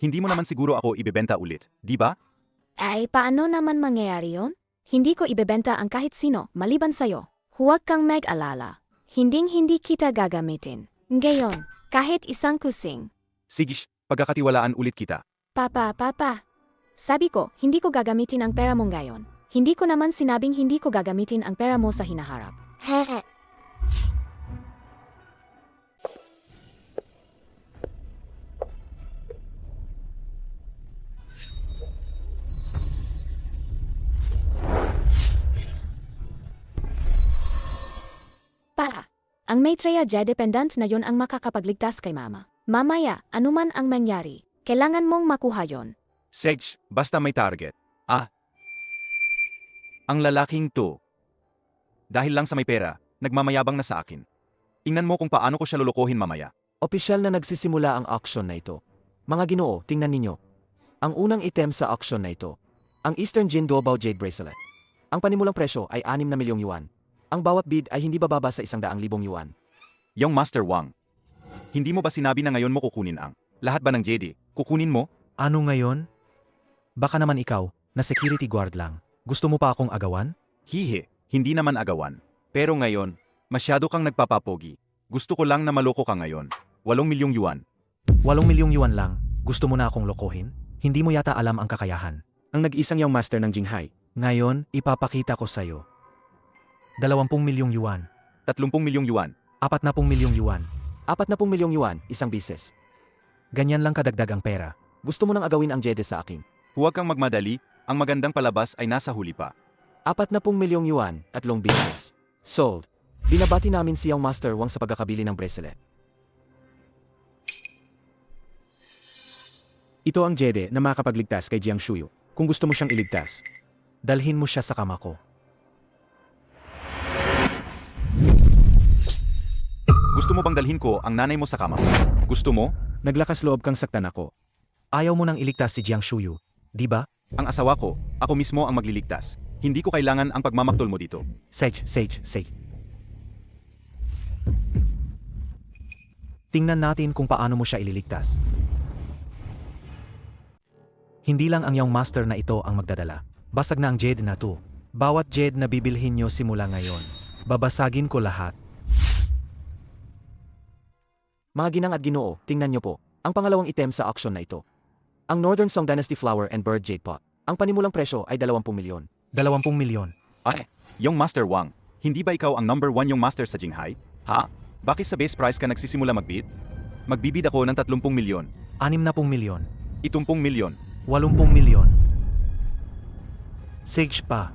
hindi mo naman siguro ako ibebenta ulit, di ba? Ay, paano naman mangyayari yon? Hindi ko ibebenta ang kahit sino maliban sa'yo. Huwag kang mag-alala. Hinding-hindi kita gagamitin. Ngayon, kahit isang kusing. Sige, pagkakatiwalaan ulit kita. Papa. Sabi ko, hindi ko gagamitin ang pera mo ngayon. Hindi ko naman sinabing hindi ko gagamitin ang pera mo sa hinaharap. Hehe. Pa, ang Maitreya Jade Pendant na yon ang makakapagligtas kay Mama. Mamaya, anuman ang mangyari, kailangan mong makuha yon. Sage, basta may target. Ang lalaking to. Dahil lang sa may pera, nagmamayabang na sa akin. Tingnan mo kung paano ko siya lulukohin mamaya. Opisyal na nagsisimula ang auction na ito. Mga Ginoo, tingnan ninyo. Ang unang item sa auction na ito, ang Eastern Jin Duobao Jade Bracelet. Ang panimulang presyo ay 6 na milyong yuan. Ang bawat bid ay hindi bababa sa 100,000 yuan. Yung Master Wang. Hindi mo ba sinabi na ngayon mo kukunin ang lahat ba ng JD? Kukunin mo? Ano ngayon? Baka naman ikaw, na security guard lang. Gusto mo pa akong agawan? Hihe, hindi naman agawan. Pero ngayon, masyado kang nagpapapogi. Gusto ko lang na maloko ka ngayon. 8 milyong yuan. 8 milyong yuan lang. Gusto mo na akong lokohin? Hindi mo yata alam ang kakayahan. Ang nag-isang young master ng Jinghai. Ngayon, ipapakita ko sa'yo. 20 milyong yuan. 30 milyong yuan. 40 milyong yuan. 40 milyong yuan, isang bises. Ganyan lang kadagdag ang pera. Gusto mo nang agawin ang Jede sa akin. Huwag kang magmadali, ang magandang palabas ay nasa huli pa. 40 milyong yuan, 3 bises. Sold. Binabati namin si Young Master Wang sa pagkakabili ng bracelet. Ito ang jede na makakapagligtas kay Jiang Shuyu. Kung gusto mo siyang iligtas. Dalhin mo siya sa kama ko. Gusto mo bang dalhin ko ang nanay mo sa kama? Gusto mo? Naglakas loob kang saktan ako. Ayaw mo nang iligtas si Jiang Shuyu, di ba? Ang asawa ko, ako mismo ang magliligtas. Hindi ko kailangan ang pagmamaktol mo dito. Sage. Tingnan natin kung paano mo siya ililigtas. Hindi lang ang Young Master na ito ang magdadala. Basag na ang Jade na to. Bawat Jade na bibilhin nyo simula ngayon, babasagin ko lahat. Mga ginang at ginoo, tingnan nyo po. Ang pangalawang item sa auction na ito. Ang Northern Song Dynasty Flower and Bird Jade Pot. Ang panimulang presyo ay 20 milyon. 20 milyon. Ay, yung Master Wang, hindi ba ikaw ang number 1 yung master sa Jinghai? Ha? Bakit sa base price ka nagsisimula magbid? Magbibid ako ng 30 milyon, 60 milyon. 70 milyon. 80 milyon. Sage pa.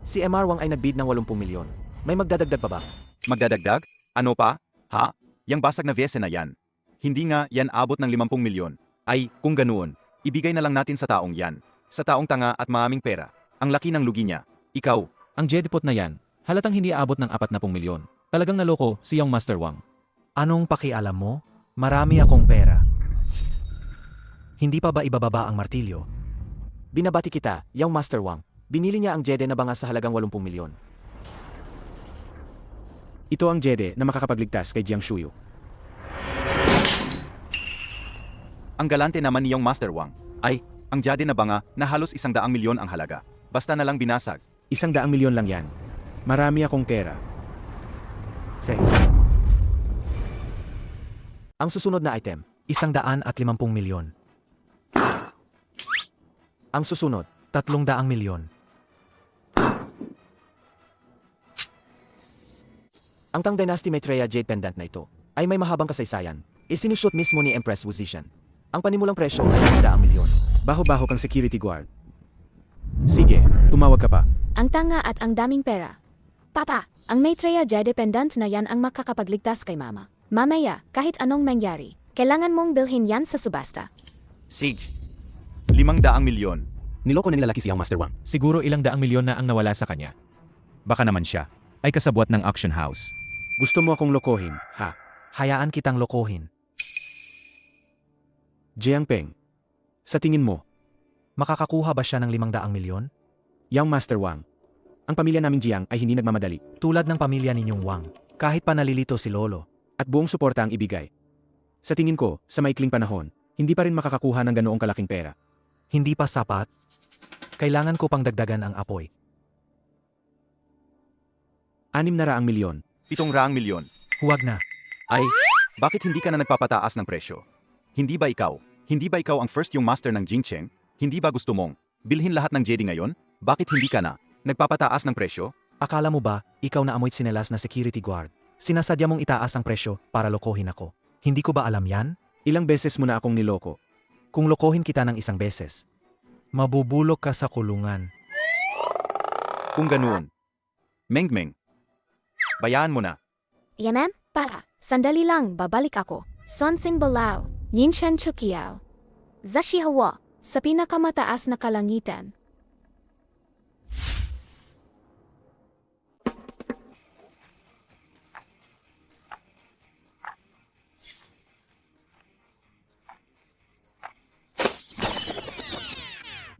Si MR Wang ay nagbid ng 80 milyon. May magdadagdag pa ba? Magdadagdag? Ano pa? Ha? Yang basag na VS na yan. Hindi nga yan abot ng 50 milyon. Ay, kung ganoon, ibigay na lang natin sa taong yan. Sa taong tanga at maraming pera. Ang laki ng lugi niya. Ikaw. Ang jede pot na yan, halatang hindi aabot ng 40 milyon. Talagang naloko si Young Master Wang. Anong pakialam mo? Marami akong pera. Hindi pa ba ibababa ang martilyo? Binabati kita, Young Master Wang. Binili niya ang Jede na banga sa halagang 80 milyon. Ito ang Jede na makakapagligtas kay Jiang Shuyu. Ang galante naman ni Young Master Wang. Ay, ang jade na banga na halos 100 milyon ang halaga. Basta na lang binasag. 100 milyon lang yan. Marami akong pera. Sige, Ang susunod na item. 150 milyon. Ang susunod. 300 milyon. Ang Tang Dynasty Maitreya Jade Pendant na ito ay may mahabang kasaysayan. Isinushoot mismo ni Empress Wu Zetian. Ang panimulang presyo ay 100 milyon. Baho-baho kang security guard. Sige, tumawag ka pa. Ang tanga at ang daming pera. Papa, ang Maitreya Jade Pendant na yan ang makakapagligtas kay Mama. Mamaya, kahit anong mangyari, kailangan mong bilhin yan sa subasta. Siege. 500 milyon. Niloko na nilalaki si Young Master Wang. Siguro ilang daang milyon na ang nawala sa kanya. Baka naman siya ay kasabwat ng auction house. Gusto mo akong lokohin, ha? Hayaan kitang lokohin. Jiang Peng. Sa tingin mo, Makakakuha ba siya ng 500 milyon? Young Master Wang, ang pamilya naming Jiang ay hindi nagmamadali Tulad ng pamilya ninyong Wang. Kahit pa nalilito si Lolo. at buong suporta ang ibigay. Sa tingin ko, sa maikling panahon, hindi pa rin makakakuha ng ganoong kalaking pera. Hindi pa sapat? Kailangan ko pang dagdagan ang apoy. 600 milyon. 700 milyon. Huwag na. Ay, bakit hindi ka na nagpapataas ng presyo? Hindi ba ikaw? Hindi ba ikaw ang first yung master ng Jingcheng? Hindi ba gusto mong bilhin lahat ng jade ngayon? Bakit hindi ka na nagpapataas ng presyo? Akala mo ba, ikaw na amoy sinelas na security guard? Sinasadya mong itaas ang presyo para lokohin ako. Hindi ko ba alam yan? Ilang beses mo na akong niloko. Kung lokohin kita ng isang beses, mabubulok ka sa kulungan. Kung ganoon. Mengmeng. Bayaan mo na. Yaman, para. Sandali lang, babalik ako. Sonsin Balao, Yinshan Chukiao. Zashi Hawa, sa pinakamataas na kalangitan.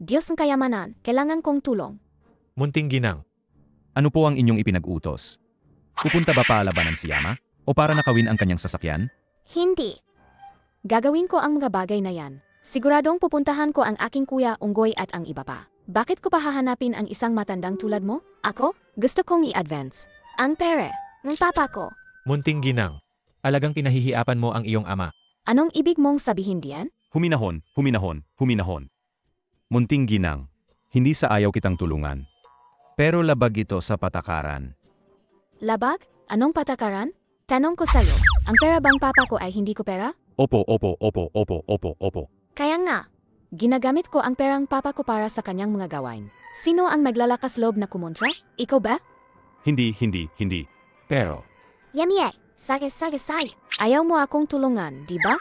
Diyos ng kayamanan, kailangan kong tulong. Munting ginang. Ano po ang inyong ipinag-utos? Pupunta ba paalabanan si Yama? O para nakawin ang kanyang sasakyan? Hindi. Gagawin ko ang mga bagay na yan. Siguradong pupuntahan ko ang aking kuya Unggoy at ang iba pa. Bakit ko pa hahanapin ang isang matandang tulad mo? Ako? Gusto kong i-advance. Ang pere, ng papa ko. Munting ginang. Alagang pinahihiapan mo ang iyong ama. Anong ibig mong sabihin diyan? Huminahon, huminahon, huminahon. Munting ginang, hindi sa ayaw kitang tulungan. Pero labag ito sa patakaran. Labag? Anong patakaran? Tanong ko sa'yo, ang pera bang papa ko ay hindi ko pera? Opo, opo, opo, opo, opo, opo. Kaya nga, ginagamit ko ang perang papa ko para sa kanyang mga gawain. Sino ang maglalakas loob na kumontra? Ikaw ba? Hindi, hindi, hindi. Pero, Yamie, sage. Ayaw mo akong tulungan, di ba?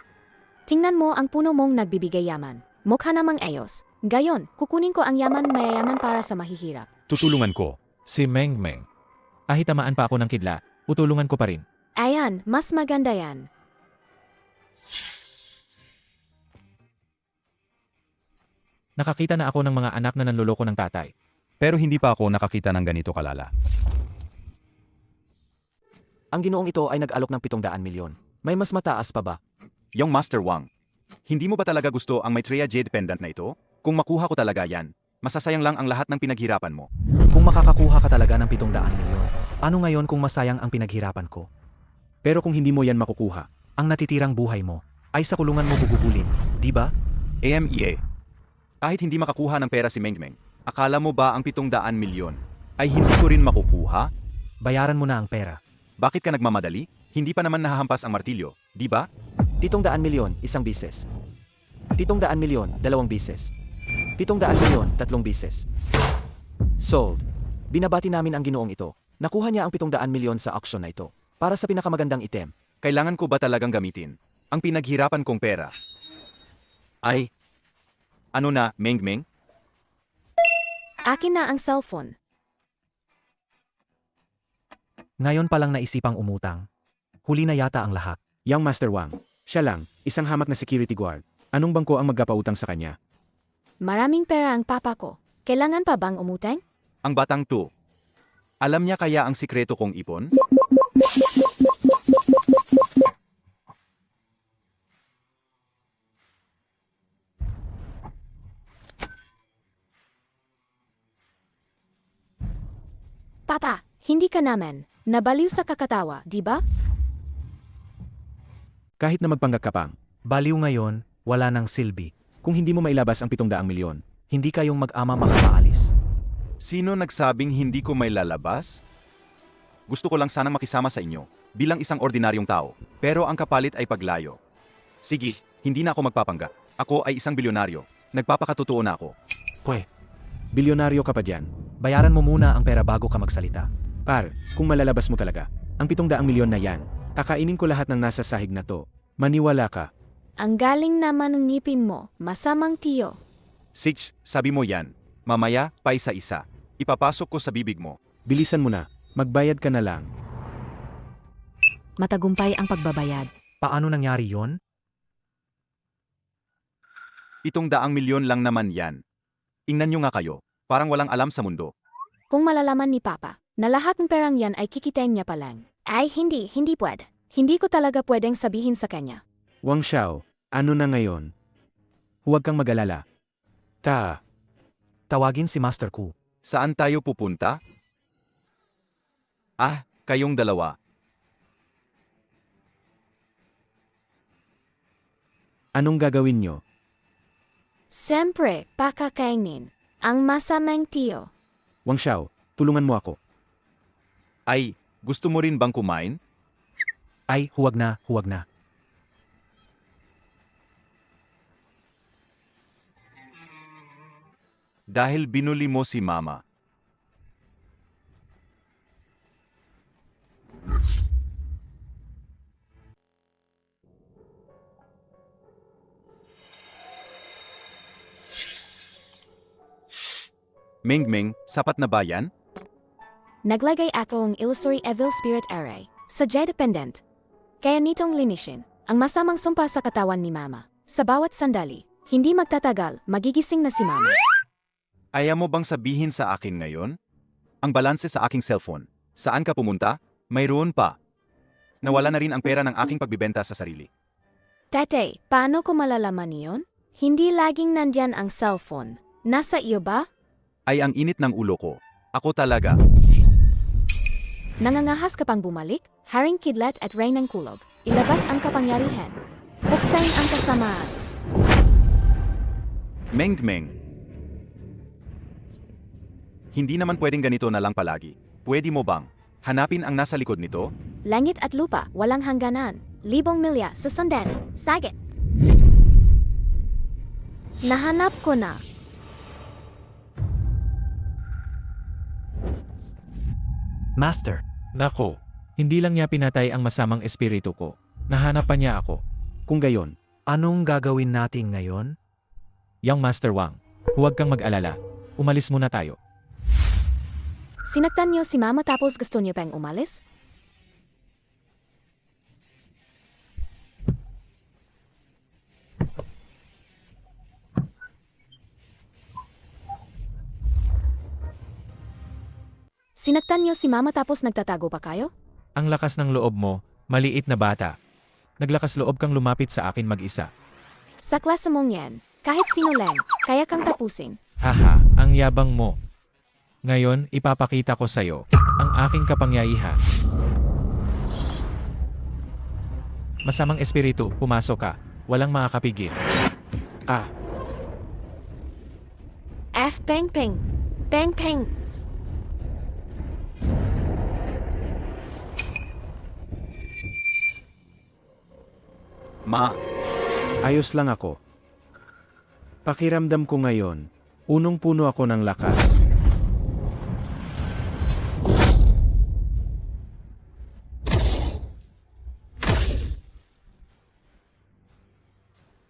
Tingnan mo ang puno mong nagbibigay yaman. Mukha namang ayos. Gayon, kukunin ko ang yaman mayayaman para sa mahihirap. Tutulungan ko. si Mengmeng. Kahit tamaan pa ako ng kidla, utulungan ko pa rin. Ayan, mas maganda yan. Nakakita na ako ng mga anak na nanloloko ng tatay. Pero hindi pa ako nakakita ng ganito kalala. Ang ginoong ito ay nag-alok ng 700 milyon. May mas mataas pa ba? Yung Master Wang, hindi mo ba talaga gusto ang Maitreya Jade Pendant na ito? Kung makuha ko talaga yan, masasayang lang ang lahat ng pinaghirapan mo. Kung makakakuha ka talaga ng 700 milyon, ano ngayon kung masayang ang pinaghirapan ko? Pero kung hindi mo yan makukuha, Ang natitirang buhay mo ay sa kulungan mo gugugulin, di ba? AMEA. Kahit hindi makakuha ng pera si Mengmeng, akala mo ba ang 700 milyon ay hindi ko rin makukuha? Bayaran mo na ang pera. Bakit ka nagmamadali? Hindi pa naman nahahampas ang martilyo, di ba? 700 milyon, isang bises. 700 milyon, dalawang bises. 700 milyon, tatlong bises. Sold. Binabati namin ang ginoong ito. Nakuha niya ang 700 milyon sa auction na ito. Para sa pinakamagandang item. Kailangan ko ba talagang gamitin ang pinaghirapan kong pera? Ay, ano na, Mengmeng? Akin na ang cellphone. Ngayon pa lang naisipang umutang. Huli na yata ang lahat. Young Master Wang. Siya lang, isang hamak na security guard. Anong bangko ang magpapautang sa kanya? Maraming pera ang papa ko. Kailangan pa bang umutang? Ang batang to. Alam niya kaya ang sikreto kong ipon? Papa, hindi ka naman. Nabaliw sa kakatawa, di ba? Kahit na magpanggap ka pang, Baliw ngayon, wala nang silbi. kung hindi mo mailabas ang 700 milyon, Hindi kayong mag-ama makakaalis. Sino nagsabing hindi ko may lalabas? Gusto ko lang sanang makisama sa inyo bilang isang ordinaryong tao, pero ang kapalit ay paglayo. Sige, hindi na ako magpapanggap. Ako ay isang bilyonaryo. Nagpapakatotoo na ako. Pwe, bilyonaryo ka pa dyan. bayaran mo muna ang pera bago ka magsalita. Par, kung malalabas mo talaga, ang 700 milyon na yan, kakainin ko lahat ng nasa sahig na to. Maniwala ka. Ang galing naman ng ngipin mo, masamang tiyo. Sige, sabi mo yan. Mamaya, pa isa-isa. Ipapasok ko sa bibig mo. Bilisan mo na, magbayad ka na lang. Matagumpay ang pagbabayad. Paano nangyari yon? 700 milyon lang naman yan. Ingnan nyo nga kayo. Parang walang alam sa mundo. Kung malalaman ni Papa na lahat ng perang yan ay kikitain niya pa lang. Ay hindi pwede. Hindi ko talaga pwedeng sabihin sa kanya. Wang Xiao, ano na ngayon? Huwag kang mag-alala. Tawagin si Master Ku. Saan tayo pupunta? Ah, kayong dalawa. Anong gagawin nyo? Siyempre, pakakainin. Ang masamang tiyo. Wang Xiao, tulungan mo ako. Ay, gusto mo rin bang kumain? Ay, huwag na, huwag na. Dahil binuli mo si Mama. Ming-Ming, sapat na ba yan? Naglagay ako ng illusory evil spirit array sa J-dependent. Kaya nitong linisin ang masamang sumpa sa katawan ni Mama. Sa bawat sandali, hindi magtatagal, magigising na si Mama. Ayaw mo bang sabihin sa akin ngayon? Ang balanse sa aking cellphone. Saan ka pumunta? Mayroon pa. Nawala na rin ang pera ng aking pagbibenta sa sarili. Tate, paano ko malalaman iyon? Hindi laging nandyan ang cellphone. Nasa iyo ba? Ay ang init ng ulo ko. Ako talaga. Nangangahas ka pang bumalik? Haring kidlat at rain ng kulog. Ilabas ang kapangyarihan. Buksan ang kasamaan. Meng-Meng. Hindi naman pwedeng ganito na lang palagi. Pwede mo bang hanapin ang nasa likod nito? Langit at lupa, walang hangganan. Libong milya, susundan. Sagit. Nahanap ko na. Master, Nako, hindi lang niya pinatay ang masamang espiritu ko. Nahanap pa niya ako. Kung gayon, anong gagawin natin ngayon? Young Master Wang, huwag kang mag-alala. Umalis muna tayo. Sinaktan niyo si Mama tapos gusto niyo pang umalis? Sinaktan niyo si Mama tapos nagtatago pa kayo? Ang lakas ng loob mo, maliit na bata. Naglakas loob kang lumapit sa akin mag-isa. Sa klase mong yan, kahit sino lang, kaya kang tapusin. Haha, ang yabang mo. Ngayon, ipapakita ko sa'yo ang aking kapangyarihan. Masamang espiritu, pumasok ka. Walang makakapigil. F peng peng. Peng peng. Ma, ayos lang ako. Pakiramdam ko ngayon, punong-puno ako ng lakas.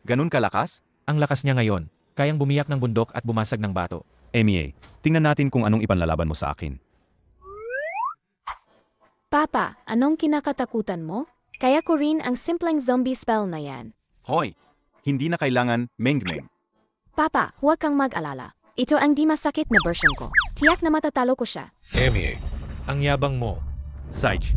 ganun kalakas? Ang lakas niya ngayon, kayang bumiyak ng bundok at bumasag ng bato. Emie, tingnan natin kung anong ipanlalaban mo sa akin. Papa, anong kinakatakutan mo? Kaya ko rin ang simpleng zombie spell na yan. Hoy! Hindi na kailangan, Meng-Meng. Papa, huwag kang mag-alala. Ito ang di masakit na version ko. Tiyak na matatalo ko siya. Emie, ang yabang mo. Sage.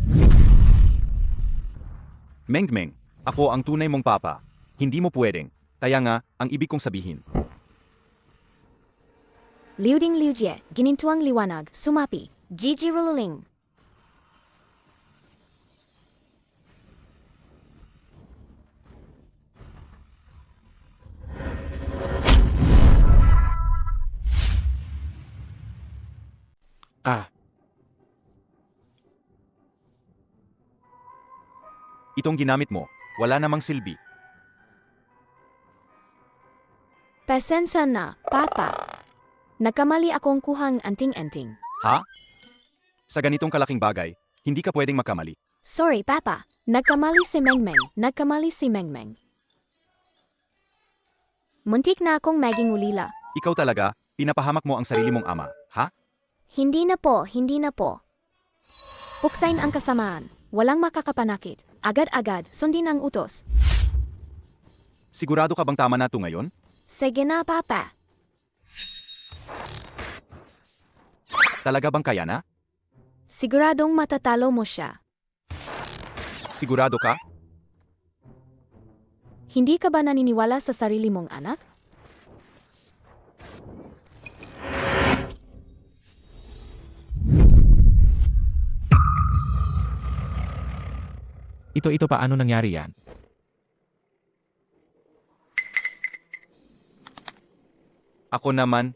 Meng-Meng, ako ang tunay mong papa. Hindi mo pwedeng. Kaya nga, ang ibig kong sabihin. Liuding liudye, ginintuang liwanag, sumapi. Gigi rululing. Ah, Itong ginamit mo, wala namang silbi. Pasensya na, Papa. Nagkamali akong kuhang anting-anting. Ha? Sa ganitong kalaking bagay, hindi ka pwedeng magkamali. Sorry, Papa. Nagkamali si Meng-Meng. Nagkamali si Meng-Meng. Muntik na akong maging ulila. Ikaw talaga, pinapahamak mo ang sarili mong ama, ha? Hindi na po, hindi na po. Puksain ang kasamaan. Walang makakapanakit. Agad-agad, sundin ang utos. Sigurado ka bang tama na ito ngayon? Sige na, Papa. Talaga bang kaya na? Siguradong matatalo mo siya. Sigurado ka? Hindi ka ba naniniwala sa sarili mong anak? Ito paano nangyari yan? Ako naman,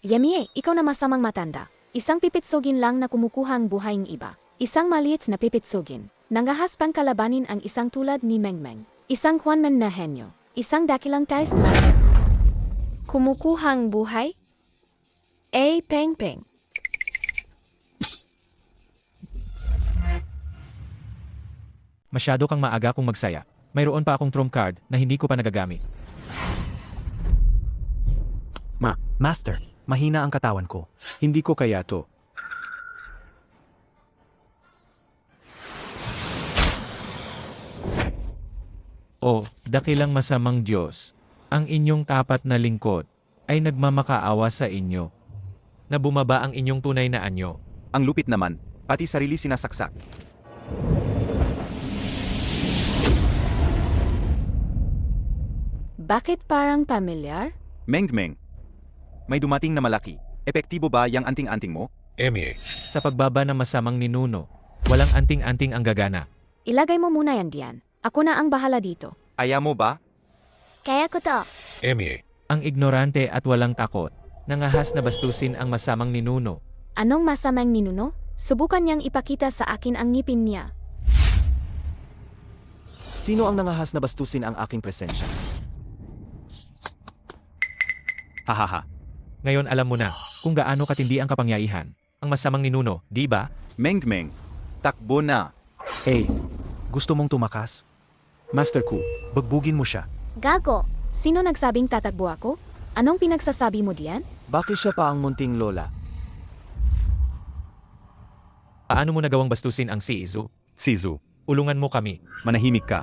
Yamie, ikaw na masamang matanda. Isang pipitsugin lang na kumukuhang buhay ng iba. Isang maliit na pipitsugin. Nangahas pang kalabanin ang isang tulad ni Meng-Meng. Isang Juanman na henyo. Isang dakilang taist na kumukuhang buhay? Peng-Peng. Masyado kang maaga kung magsaya. Mayroon pa akong trump card na hindi ko pa nagagamit. Master, mahina ang katawan ko. hindi ko kaya to. O, dakilang masamang Diyos, ang inyong tapat na lingkod ay nagmamakaawa sa inyo. Na bumaba ang inyong tunay na anyo. ang lupit naman, pati sarili sinasaksak. Bakit parang pamilyar? Meng-Meng, may dumating na malaki. Epektibo ba yang anting-anting mo? Emie. Sa pagbaba ng masamang ninuno, walang anting-anting ang gagana. Ilagay mo muna yan diyan. Ako na ang bahala dito. Aya mo ba? Kaya ko to. Emie. Ang ignorante at walang takot, nangahas na bastusin ang masamang ninuno. Anong masamang ninuno? Subukan niyang ipakita sa akin ang ngipin niya. Sino ang nangahas na bastusin ang aking presensya? Hahaha. Ngayon alam mo na kung gaano katindi ang kapangyarihan. Ang masamang ninuno, di ba? Meng-Meng, takbo na. Hey, gusto mong tumakas? Master Ku, Bugbugin mo siya. Gago! Sino nagsabing tatakbo ako? Anong pinagsasabi mo diyan? Bakit siya pa ang munting lola? Paano mo nagawang bastusin ang si Izu? Sizu, Ulungan mo kami. manahimik ka.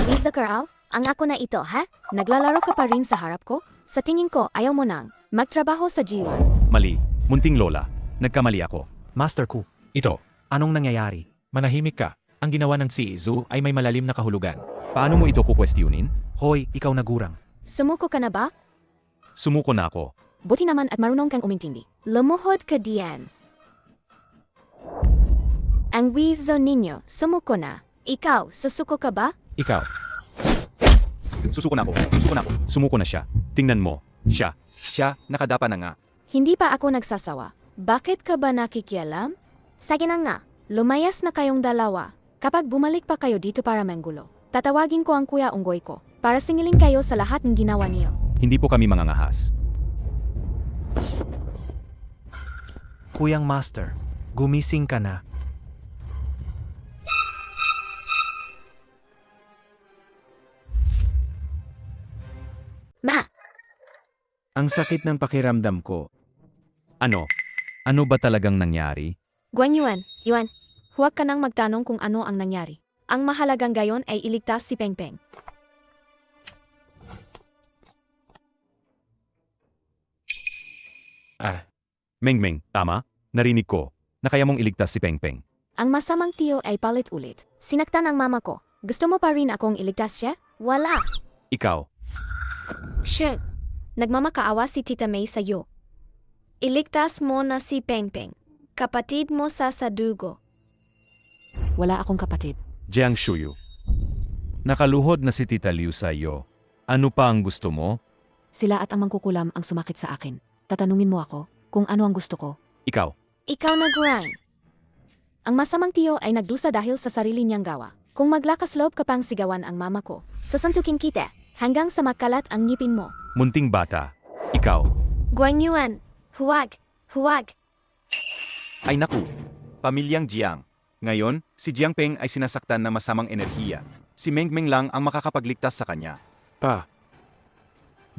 Lisa Carl, ang ako na ito, ha? Naglalaro ka pa rin sa harap ko? Sa tingin ko, ayaw mo nang magtrabaho sa G1. Mali, munting lola. Nagkamali ako. Master Ku, Ito, anong nangyayari? manahimik ka. Ang ginawa ng si Izu ay may malalim na kahulugan. Paano mo ito kukwestiyonin? Hoy, ikaw nagurang. Sumuko ka na ba? Sumuko na ako. Buti naman at marunong kang umintindi. Lumuhod ka diyan. Ang wizo ninyo, sumuko na. Ikaw, susuko ka ba? Ikaw, Susuko na ako. Susuko na ako. Sumuko na siya. Tingnan mo. Siya, nakadapa na nga. Hindi pa ako nagsasawa. Bakit ka ba nakikialam? Sige na nga, lumayas na kayong dalawa. Kapag bumalik pa kayo dito para manggulo, tatawagin ko ang Kuya Unggoy ko para singilin kayo sa lahat ng ginawa niyo. Hindi po kami mangangahas. Kuyang Master, gumising ka na. Ang sakit ng pakiramdam ko. Ano? Ano ba talagang nangyari? Guan Yuan, huwag ka nang magtanong kung ano ang nangyari. Ang mahalagang gayon ay iligtas si Peng Peng. Mengmeng, tama? Narinig ko na kaya mong iligtas si Peng Peng. Ang masamang tiyo ay palit-ulit. Sinaktan ang mama ko. Gusto mo pa rin akong iligtas siya? Wala! Ikaw, Shit! Nagmamakaawa si Tita May sa'yo. Iligtas mo na si Peng Peng. Kapatid mo sa sadugo. Wala akong kapatid. Jiang Shuyu. Nakaluhod na si Tita Liu sa iyo. Ano pa ang gusto mo? Sila at ang mangkukulam ang sumakit sa akin. Tatanungin mo ako kung ano ang gusto ko. Ikaw, Ikaw nag-grind. Ang masamang tiyo ay nagdusa dahil sa sarili niyang gawa. Kung maglakas loob ka pang sigawan ang mama ko, sasantukin kita hanggang sa makalat ang ngipin mo. munting bata. Ikaw. Guan Yuan, huwag, huwag. Ay naku, pamilyang Jiang. Ngayon, si Jiang Peng ay sinasaktan ng masamang enerhiya. Si Mengmeng lang ang makakapagligtas sa kanya. Pa,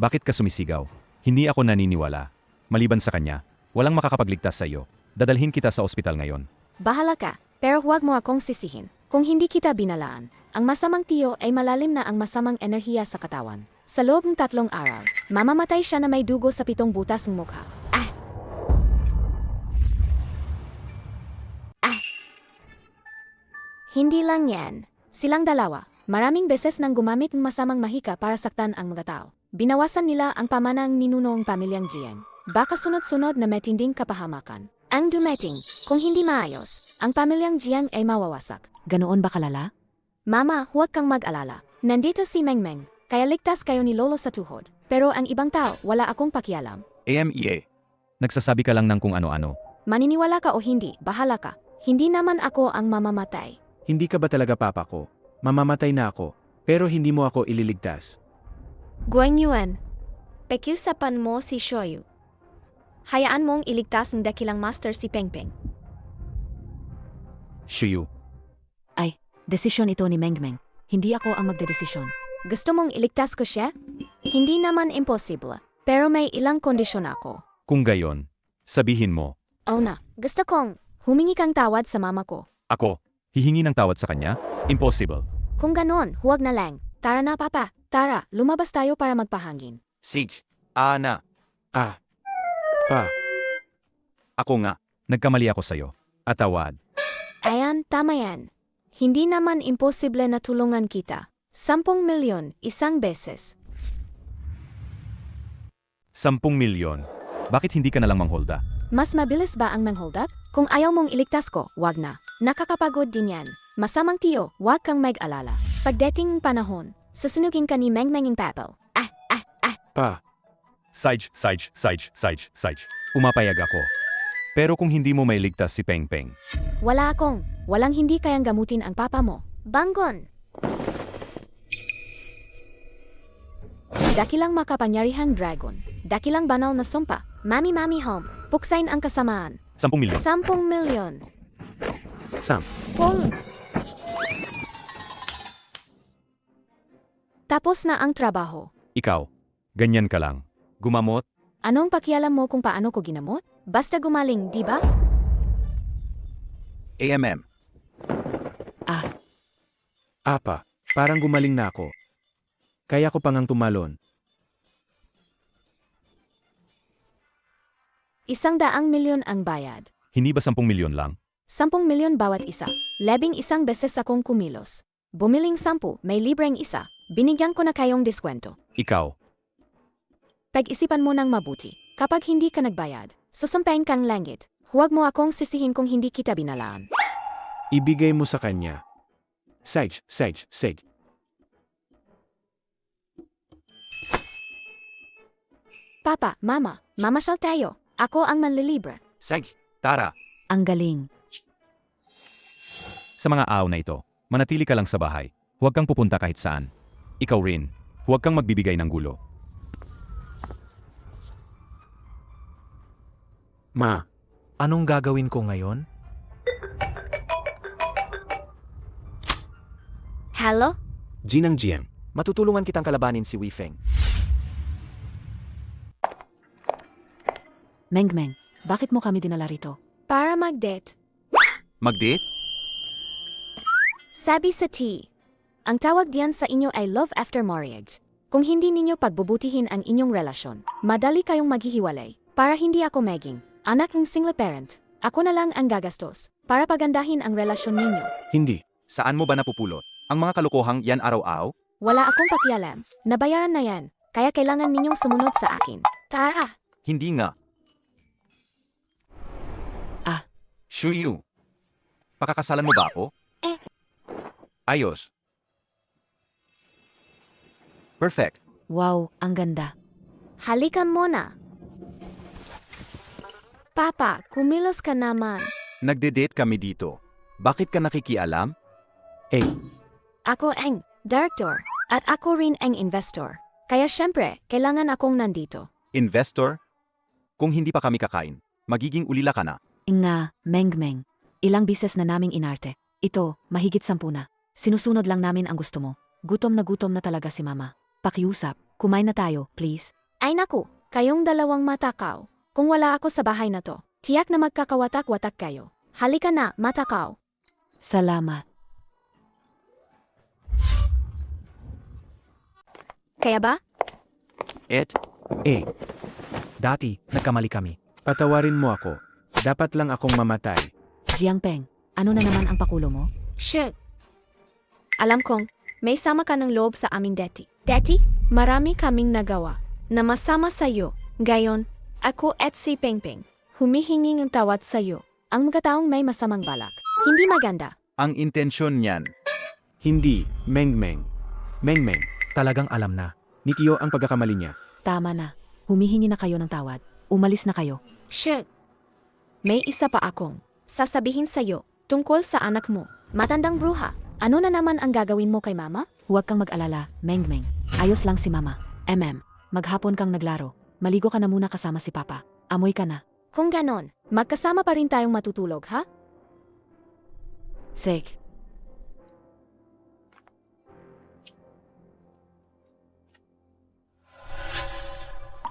Bakit ka sumisigaw? Hindi ako naniniwala. Maliban sa kanya, walang makakapagligtas sa iyo. Dadalhin kita sa ospital ngayon. Bahala ka, pero huwag mo akong sisihin. Kung hindi kita binalaan, ang masamang tiyo ay malalim na ang masamang enerhiya sa katawan. Sa loob ng 3 araw, mamamatay siya na may dugo sa 7 butas ng mukha. Hindi lang yan. Silang dalawa, maraming beses nang gumamit ng masamang mahika para saktan ang mga tao. Binawasan nila ang pamanang ninuno ng pamilyang Jiang. Baka sunod-sunod na matinding kapahamakan. Ang dumating, kung hindi maayos, ang pamilyang Jiang ay mawawasak. Ganoon ba kalala? Mama, huwag kang mag-alala. Nandito si Mengmeng, kaya ligtas kayo ni Lolo sa tuhod. Pero ang ibang tao, wala akong pakialam. AMEA. Nagsasabi ka lang ng kung ano-ano. Maniniwala ka o hindi, bahala ka. Hindi naman ako ang mamamatay. hindi ka ba talaga papa ko? Mamamatay na ako, pero hindi mo ako ililigtas. Guan Yuan, pakiusapan mo si Shoyu. Hayaan mong iligtas ng dakilang master si Peng Peng. Shuyu. Desisyon ito ni Mengmeng. Hindi ako ang magdedesisyon. Gusto mong iligtas ko siya? Hindi naman imposible, pero may ilang kondisyon ako. Kung gayon, sabihin mo, Oh na, gusto kong humingi kang tawad sa mama ko. ako, hihingi ng tawad sa kanya? Impossible. Kung ganon, huwag na lang. Tara na papa, tara, lumabas tayo para magpahangin. Sige, Ana. Pa, Ako nga, nagkamali ako sa'yo. Atawad. Ayan, tama yan. Hindi naman imposible na tulungan kita. 10 milyon, isang beses. 10 milyon. Bakit hindi ka nalang mangholda? Mas mabilis ba ang manghold up? Kung ayaw mong iligtas ko, wag na. Nakakapagod din yan. Masamang tiyo, wag kang mag-alala. Pagdating ng panahon, susunugin ka ni Mengmenging papel. pa, Sage. Umapayag ako. Pero kung hindi mo mailigtas si Peng Peng, Walang hindi kayang gamutin ang papa mo. Bangon! Dakilang makapangyarihang dragon. Dakilang banal na sumpa. Mami home. Puksain ang kasamaan. 10 milyon. 10 milyon. Sam, Paul. Tapos na ang trabaho. Ikaw, ganyan ka lang. Gumamot? Anong pakialam mo kung paano ko ginamot? Basta gumaling, di ba? AMM. apa, parang gumaling na ako. Kaya ko pangang tumalon. 100 milyon ang bayad. Hindi ba 10 milyon lang? 10 milyon bawat isa. 11 beses akong kumilos. Bumiling 10, may libreng isa. Binigyan ko na kayong diskwento. Ikaw, Pag-isipan mo ng mabuti. Kapag hindi ka nagbayad, susumpain kang langit. Huwag mo akong sisihin kung hindi kita binalaan. Ibigay mo sa kanya. Sage. Papa, Mama, mamasyal tayo. Ako ang manlilibre. Sige, tara. Ang galing. Sa mga araw na ito, manatili ka lang sa bahay. Huwag kang pupunta kahit saan. Ikaw rin, huwag kang magbibigay ng gulo. Ma, Anong gagawin ko ngayon? Hello? Jinang Jiang. Matutulungan kitang kalabanin si Wei Feng. Mengmeng, bakit mo kami dinala rito? Para mag-date. Mag-date? Sabi sa T. Ang tawag diyan sa inyo ay love after marriage. Kung hindi ninyo pagbubutihin ang inyong relasyon, madali kayong maghihiwalay. Para hindi ako maging anak ng single parent, ako na lang ang gagastos para pagandahin ang relasyon ninyo. Hindi. Saan mo ba napupulot? Ang mga kalokohang yan araw-araw? Wala akong pakialam. Nabayaran na yan. Kaya kailangan ninyong sumunod sa akin. Tara! Hindi nga. Ah. Shuyu. Pakakasalan mo ba ako? Ayos. Perfect. Wow, ang ganda. Halikan mo na. Papa, kumilos ka naman. Nagde-date kami dito. Bakit ka nakikialam? Ako ang director at ako rin ang investor. Kaya syempre, kailangan akong nandito. Investor? Kung hindi pa kami kakain, magiging ulila ka na. Nga, Mengmeng. Ilang bises na naming inarte. Ito, mahigit 10 na. Sinusunod lang namin ang gusto mo. Gutom na talaga si Mama. Pakiusap, kumain na tayo, please. Ay naku, kayong dalawang matakaw. Kung wala ako sa bahay na to, tiyak na magkakawatak-watak kayo. Halika na, matakaw. Salamat. Kaya ba? Dati, nagkamali kami. Patawarin mo ako. Dapat lang akong mamatay. Jiangpeng, ano na naman ang pakulo mo? Shit. Alam kong, may sama ka ng loob sa aming deti. Deti, marami kaming nagawa na masama sa'yo. Gayon, ako at si Pengpeng, humihingi ng tawad sa'yo. Ang mga taong may masamang balak. Hindi maganda. Ang intensyon niyan. Hindi, Mengmeng. Mengmeng, Talagang alam na. ni Tio ang pagkakamali niya. Tama na. Humihingi na kayo ng tawad. Umalis na kayo. Shit. May isa pa akong sasabihin sa'yo tungkol sa anak mo. Matandang bruha. Ano na naman ang gagawin mo kay Mama? Huwag kang mag-alala, Mengmeng. Ayos lang si Mama. Maghapon kang naglaro. Maligo ka na muna kasama si Papa. Amoy ka na. Kung ganon, magkasama pa rin tayong matutulog, ha? Sek.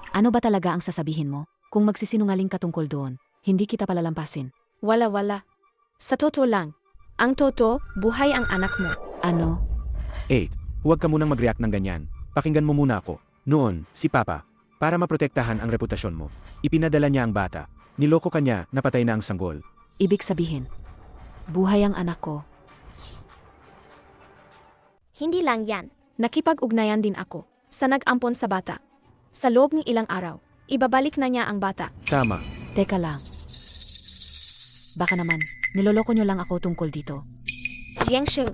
Ano ba talaga ang sasabihin mo? Kung magsisinungaling ka tungkol doon, hindi kita palalampasin. Wala. Sa totoo lang. Ang totoo, buhay ang anak mo. Ano? Huwag ka munang mag-react ng ganyan. Pakinggan mo muna ako. Noon, si Papa, para maprotektahan ang reputasyon mo, ipinadala niya ang bata. Niloko ka niya, napatay na ang sanggol. Ibig sabihin, buhay ang anak ko. Hindi lang yan. Nakipag-ugnayan din ako sa nag-ampon sa bata. Sa loob ng ilang araw, ibabalik na niya ang bata. Tama. Teka lang. Baka naman, niloloko niyo lang ako tungkol dito. Jiangshu,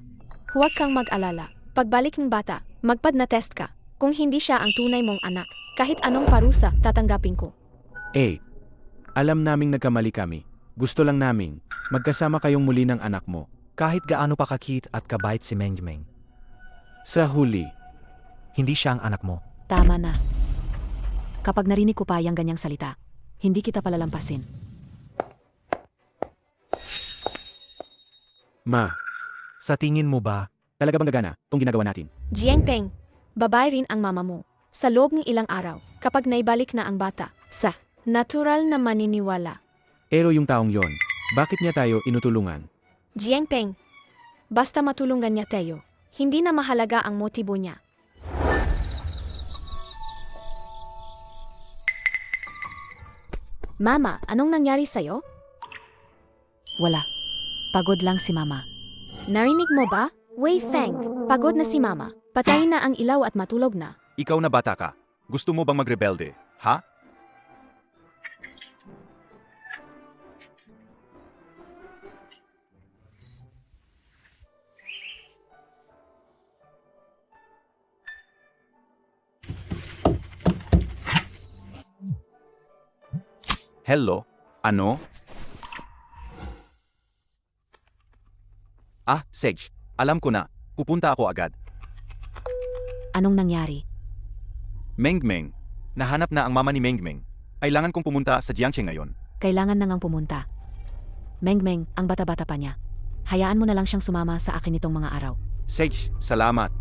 huwag kang mag-alala. Pagbalik ng bata, magpad-na-test ka. Kung hindi siya ang tunay mong anak, kahit anong parusa, tatanggapin ko. Alam naming nagkamali kami. Gusto lang naming magkasama kayong muli ng anak mo. Kahit gaano pa kakit at kabait si Mengmeng, Sa huli, hindi siya ang anak mo. Tama na. Kapag narinig ko pa yung ganyang salita, hindi kita palalampasin. Ma, Sa tingin mo ba, talaga bang gagana itong ginagawa natin? Jiangpeng, babae rin ang mama mo. Sa loob ng ilang araw, kapag naibalik na ang bata, sa natural na maniniwala. Pero yung taong yon, bakit niya tayo inutulungan? Jiangpeng, basta matulungan niya tayo. Hindi na mahalaga ang motibo niya. Mama, anong nangyari sa'yo? Wala. Pagod lang si Mama. Narinig mo ba? Wei Feng, pagod na si Mama. Patayin na ang ilaw at matulog na. Ikaw na bata ka. Gusto mo bang magrebelde? Ha? Hello? Ano? Sage. Alam ko na. Pupunta ako agad. Anong nangyari? Mengmeng. Nahanap na ang mama ni Mengmeng. Kailangan kong pumunta sa Jiangxing ngayon. Kailangan na ngang pumunta. Mengmeng, ang bata-bata pa niya. Hayaan mo na lang siyang sumama sa akin nitong mga araw. Sage, salamat.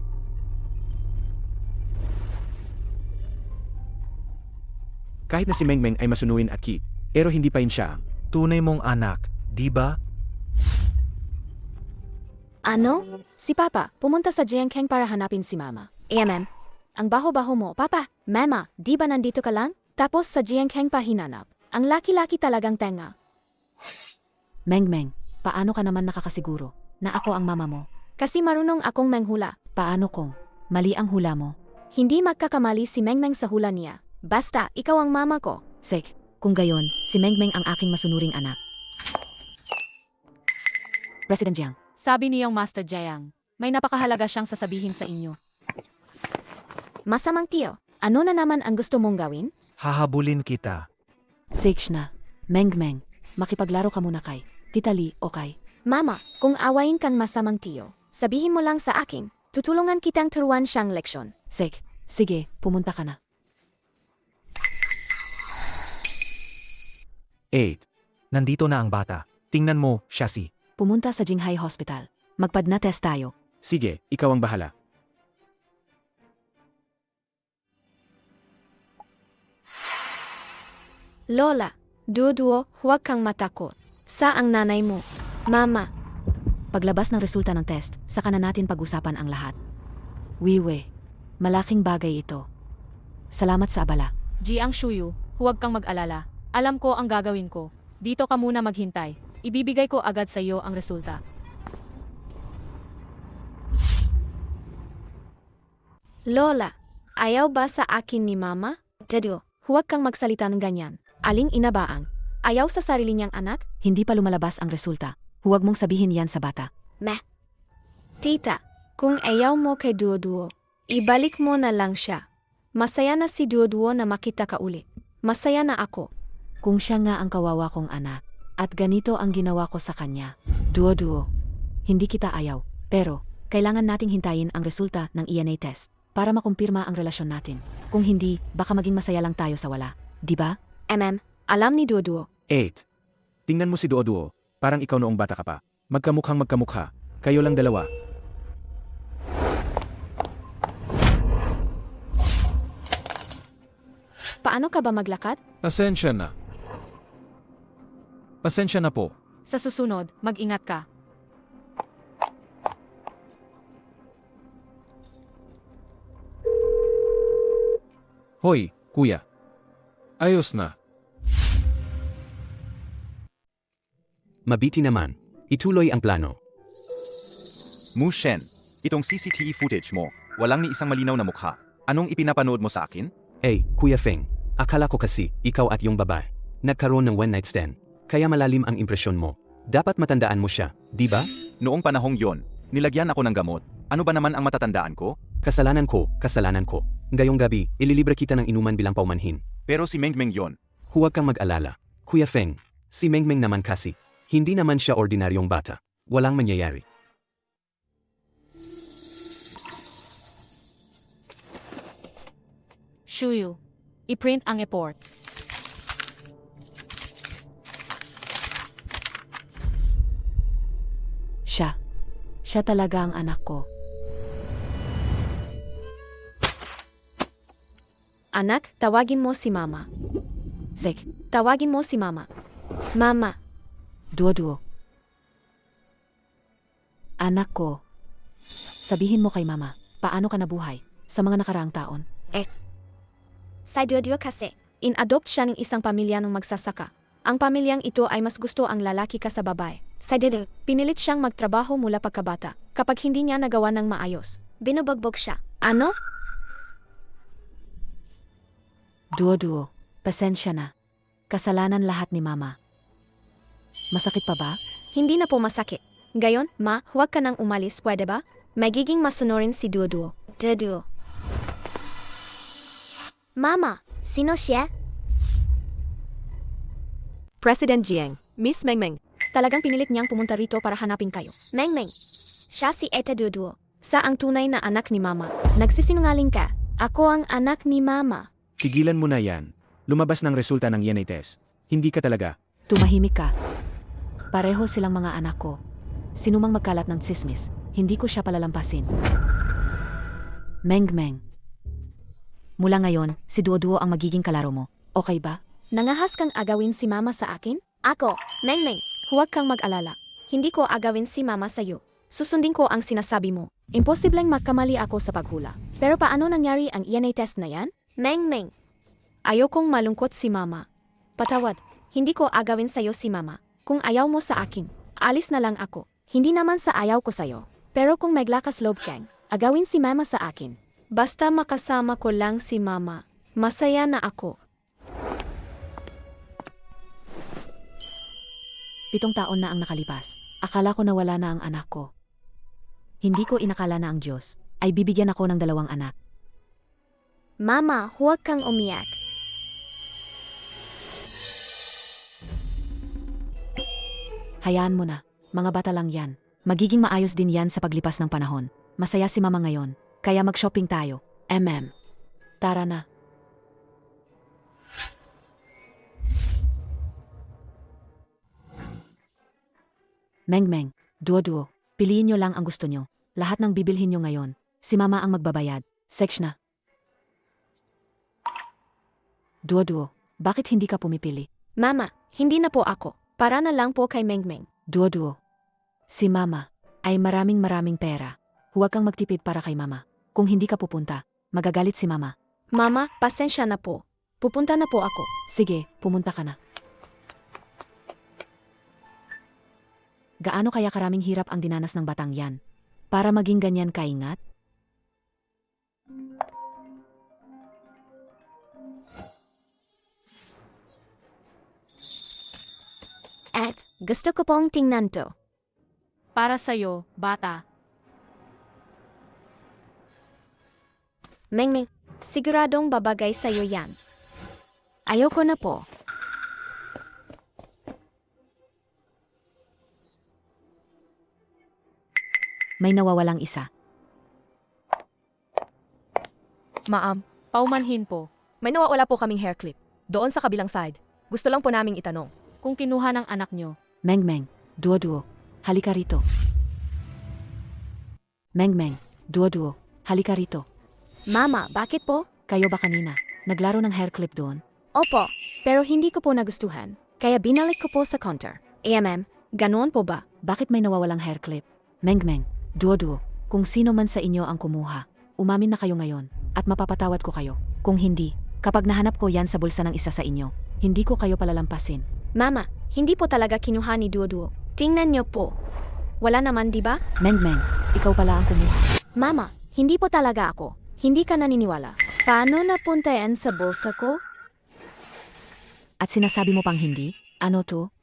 Kahit na si Mengmeng ay masunuin at cute, Pero hindi pa yun siya. Tunay mong anak, di ba? Ano? Si Papa, pumunta sa Jiangkeng para hanapin si Mama. Ang baho-baho mo, Papa. Mama, di ba nandito ka lang? Tapos sa Jiangkeng pa hinanap. Ang laki-laki talagang tenga. Meng, paano ka naman nakakasiguro na ako ang mama mo? Kasi marunong akong menghula. Paano kung mali ang hula mo? Hindi magkakamali si Mengmeng sa hula niya. Basta, ikaw ang mama ko. Sek, kung gayon, si Meng ang aking masunuring anak. President Jiang, Sabi niyang Master Jiang, may napakahalaga siyang sasabihin sa inyo. Masamang tiyo, ano na naman ang gusto mong gawin? Hahabulin kita. Sage na. Meng, makipaglaro ka muna kay Tita Lee, okay? Mama, kung awayin kang masamang tiyo, sabihin mo lang sa akin. Tutulungan kitang turuan siyang leksyon. Sek, sige, pumunta ka na. 8. Nandito na ang bata. Tingnan mo, siya si. Pumunta sa Jinghai Hospital. Magpadna test tayo. Sige, ikaw ang bahala. Lola, Duo, huwag kang matakot. Sa ang nanay mo. Mama, Paglabas ng resulta ng test, saka na natin pag-usapan ang lahat. Wiwe, malaking bagay ito. Salamat sa abala. Jiang Shuyu, huwag kang mag-alala. Alam ko ang gagawin ko. Dito ka muna maghintay. Ibibigay ko agad sa iyo ang resulta. Lola, ayaw ba sa akin ni Mama? Dedo, huwag kang magsalita ng ganyan. Aling ina ba ang ayaw sa sarili niyang anak? Hindi pa lumalabas ang resulta. Huwag mong sabihin yan sa bata. Tita, kung ayaw mo kay Duo, ibalik mo na lang siya. Masaya na si Duo na makita ka ulit. Masaya na ako. Kung siya nga ang kawawa kong anak, at ganito ang ginawa ko sa kanya. Duo, hindi kita ayaw. Pero, kailangan nating hintayin ang resulta ng ENA test para makumpirma ang relasyon natin. Kung hindi, baka maging masaya lang tayo sa wala. Di ba? Alam ni Duo. 8. Tingnan mo si Duo, parang ikaw noong bata ka pa. Magkamukhang magkamukha. Kayo lang dalawa. Paano ka ba maglakad? Pasensya na. Pasensya na po. Sa susunod, mag-ingat ka. Hoy, kuya. Ayos na. Mabiti naman. Ituloy ang plano. Mu Shen, itong CCTV footage mo, walang ni isang malinaw na mukha. Anong ipinapanood mo sa akin? Kuya Feng, akala ko kasi ikaw at yung babae nagkaroon ng one night stand. Kaya malalim ang impresyon mo. Dapat matandaan mo siya, di ba? Noong panahong yon, nilagyan ako ng gamot. Ano ba naman ang matatandaan ko? Kasalanan ko. Ngayong gabi, ililibre kita ng inuman bilang paumanhin. Pero si Mengmeng yon. Huwag kang mag-alala. Kuya Feng, si Mengmeng naman kasi. Hindi naman siya ordinaryong bata. Walang mangyayari. Shuyu, i-print ang report. Siya talaga ang anak ko. Anak, tawagin mo si Mama. Sek, Tawagin mo si Mama. Mama, Duo. Anak ko. Sabihin mo kay mama, paano ka nabuhay sa mga nakaraang taon? sa Duo kasi. In-adopt siya ng isang pamilya ng magsasaka. Ang pamilyang ito ay mas gusto ang lalaki ka sa babae. Sa Duo, pinilit siyang magtrabaho mula pagkabata. Kapag hindi niya nagawa ng maayos, binubagbog siya. Ano? Duo, pasensya na. Kasalanan lahat ni mama. Masakit pa ba? Hindi na po masakit. Gayon, Ma, huwag ka nang umalis, pwede ba? Magiging masunurin si Duo. Duo. Mama, sino siya? President Jiang, Miss Mengmeng. Talagang pinilit niyang pumunta rito para hanapin kayo. Mengmeng, siya si Eta Duo. Sa ang tunay na anak ni Mama. Nagsisinungaling ka. Ako ang anak ni Mama. Tigilan mo na yan. Lumabas ng resulta ng ENA test. Hindi ka talaga. Tumahimik ka. Pareho silang mga anak ko. Sinumang magkalat ng tsismis, hindi ko siya palalampasin. Meng. Mula ngayon, si Duo ang magiging kalaro mo. Okay ba? Nangahas kang agawin si mama sa akin? Ako, Mengmeng, huwag kang mag-alala. Hindi ko agawin si mama sa'yo. Susundin ko ang sinasabi mo. Imposibleng magkamali ako sa paghula. Pero paano nangyari ang ENA test na yan? Mengmeng, ayokong malungkot si mama. Patawad, hindi ko agawin sa'yo si mama. Kung ayaw mo sa akin, alis na lang ako. Hindi naman sa ayaw ko sa'yo. Pero kung may lakas loob kang, agawin si mama sa akin. Basta makasama ko lang si mama, masaya na ako. 7 taon na ang nakalipas. Akala ko nawala na ang anak ko. Hindi ko inakala na ang Diyos ay bibigyan ako ng 2 anak. Mama, huwag kang umiyak. Hayaan mo na, mga bata lang yan. Magiging maayos din yan sa paglipas ng panahon. Masaya si mama ngayon, kaya mag-shopping tayo. Tara na. Mengmeng, duo-duo, piliin nyo lang ang gusto nyo. Lahat ng bibilhin nyo ngayon. Si mama ang magbabayad. Sex na. Duo-duo, bakit hindi ka pumipili? Mama, hindi na po ako. Para na lang po kay Mengmeng. Duo-duo. Si mama ay maraming pera. Huwag kang magtipid para kay mama. Kung hindi ka pupunta, magagalit si mama. Mama, pasensya na po. Pupunta na po ako. Sige, pumunta ka na. Gaano kaya karaming hirap ang dinanas ng batang yan? Para maging ganyan kaingat? At gusto ko pong tingnan to. Para sa'yo, bata. Mengmeng, siguradong babagay sa'yo yan. Ayoko na po. May nawawalang isa. Ma'am, Paumanhin po. may nawawala po kaming hair clip. Doon sa kabilang side. Gusto lang po naming itanong. Kung kinuha ng anak nyo, Mengmeng, duo-duo, halika rito. Mengmeng, duo-duo, halika rito. Mama, bakit po? Kayo ba kanina? Naglaro ng hair clip doon? Opo, pero hindi ko po nagustuhan. Kaya binalik ko po sa counter. Ganoon po ba? Bakit may nawawalang hair clip? Mengmeng, duo-duo, kung sino man sa inyo ang kumuha, umamin na kayo ngayon, at mapapatawad ko kayo. Kung hindi, kapag nahanap ko yan sa bulsa ng isa sa inyo, hindi ko kayo palalampasin. Mama, hindi po talaga kinuha ni Duo-Duo. Tingnan niyo po. Wala naman, di ba? Mengmeng, ikaw pala ang kumuha. Mama, hindi po talaga ako. Hindi ka naniniwala. Paano napunta yan sa bulsa ko? At sinasabi mo pang hindi? Ano to?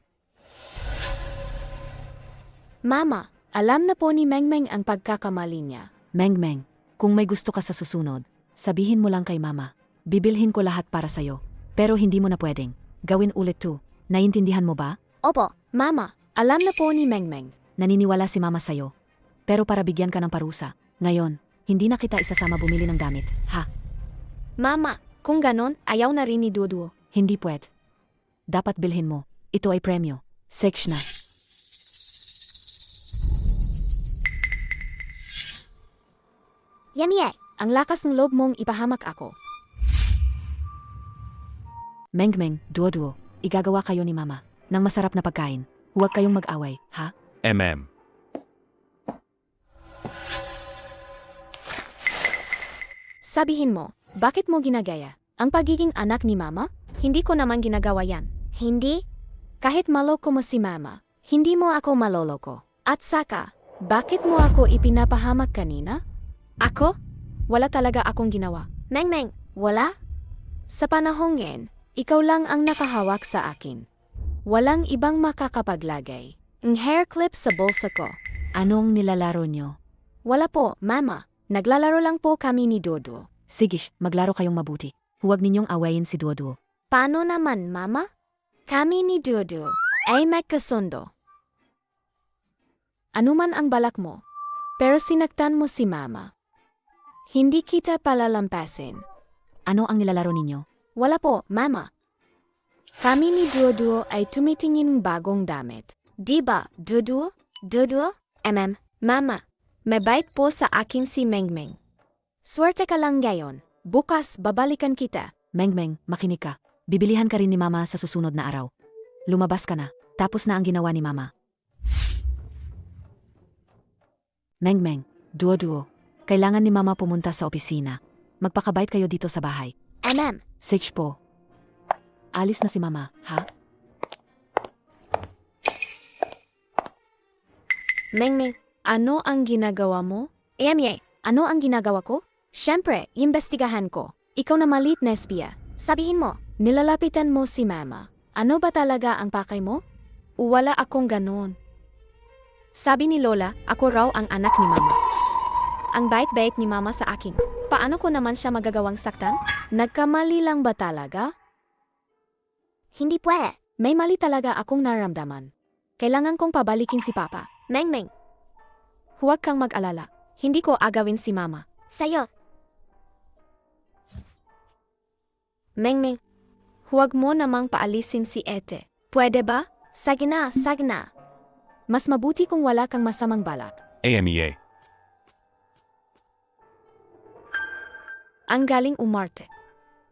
Mama, alam na po ni Mengmeng ang pagkakamali niya. Mengmeng, kung may gusto ka sa susunod, sabihin mo lang kay mama. Bibilhin ko lahat para sa'yo. Pero hindi mo na pwedeng. Gawin ulit to. Naintindihan mo ba? Opo, Mama, alam na po ni Mengmeng. Naniniwala si mama sa'yo. Pero para bigyan ka ng parusa, ngayon, hindi na kita isasama bumili ng damit, ha? Mama, kung ganon, ayaw na rin ni Duo-Duo. Hindi pwede. Dapat bilhin mo. Ito ay premyo. Sex na. Yamie, ang lakas ng loob mong ipahamak ako. Mengmeng, duo-duo, igagawa kayo ni mama ng masarap na pagkain. Huwag kayong mag-away, ha? Sabihin mo, bakit mo ginagaya? Ang pagiging anak ni Mama? Hindi ko naman ginagawa yan. Hindi? Kahit maloko mo si Mama, hindi mo ako maloloko. At saka, bakit mo ako ipinapahamak kanina? Ako? Wala talaga akong ginawa. Mengmeng, wala? Sa panahong yan, ikaw lang ang nakahawak sa akin. Walang ibang makakapaglagay. Ang hair clip sa bulsa ko. Anong nilalaro nyo? Wala po, Mama. Naglalaro lang po kami ni Duo-Duo. Sige, maglaro kayong mabuti. Huwag ninyong awayin si Duo-Duo. Paano naman, Mama? Kami ni Duo-Duo ay magkasundo. Ano man ang balak mo, pero sinaktan mo si Mama. Hindi kita palalampasin. Ano ang nilalaro ninyo? Wala po, Mama. Kami ni Duo-Duo ay tumitingin ng bagong damit. Diba, Duo-Duo? Duo-Duo? Mama, mabait po sa akin si Mengmeng. Swerte ka lang ngayon. Bukas babalikan kita. Mengmeng, makinig ka. Bibilihan ka rin ni Mama sa susunod na araw. Lumabas ka na. Tapos na ang ginawa ni Mama. Mengmeng, duo-duo. Kailangan ni Mama pumunta sa opisina. Magpakabait kayo dito sa bahay. Sage po. Alis na si Mama, ha? Mengmeng, ano ang ginagawa mo? Ano ang ginagawa ko? Siyempre, imbestigahan ko. Ikaw na malit na espiya. Sabihin mo, nilalapitan mo si Mama. Ano ba talaga ang pakay mo? Wala akong ganon. Sabi ni Lola, ako raw ang anak ni Mama. Ang bait-bait ni Mama sa akin. Paano ko naman siya magagawang saktan? Nagkamali lang ba talaga? Hindi pwede. May mali talaga akong naramdaman. Kailangan kong pabalikin si Papa. Mengmeng, huwag kang mag-alala. Hindi ko agawin si Mama. Sa'yo. Mengmeng, huwag mo namang paalisin si Ete. Pwede ba? Sige na. Mas mabuti kung wala kang masamang balak. AMEA. Ang galing umarte.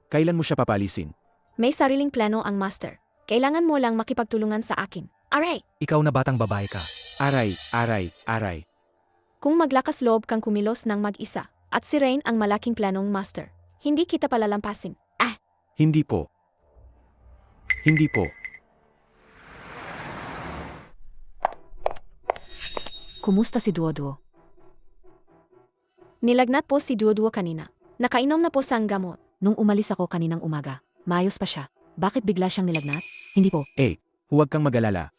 Kailan mo siya papalisin? May sariling plano ang master. Kailangan mo lang makipagtulungan sa akin. Aray! Ikaw na batang babae ka. Aray. Kung maglakas loob kang kumilos ng mag-isa, at si Rain ang malaking planong master, hindi kita palalampasin. Hindi po. Kumusta si Duo-Duo? Nilagnat po si Duo-Duo kanina. Nakainom na po sa gamot. Nung umalis ako kaninang umaga, maayos pa siya. Bakit bigla siyang nilagnat? Hindi po. Huwag kang mag-alala.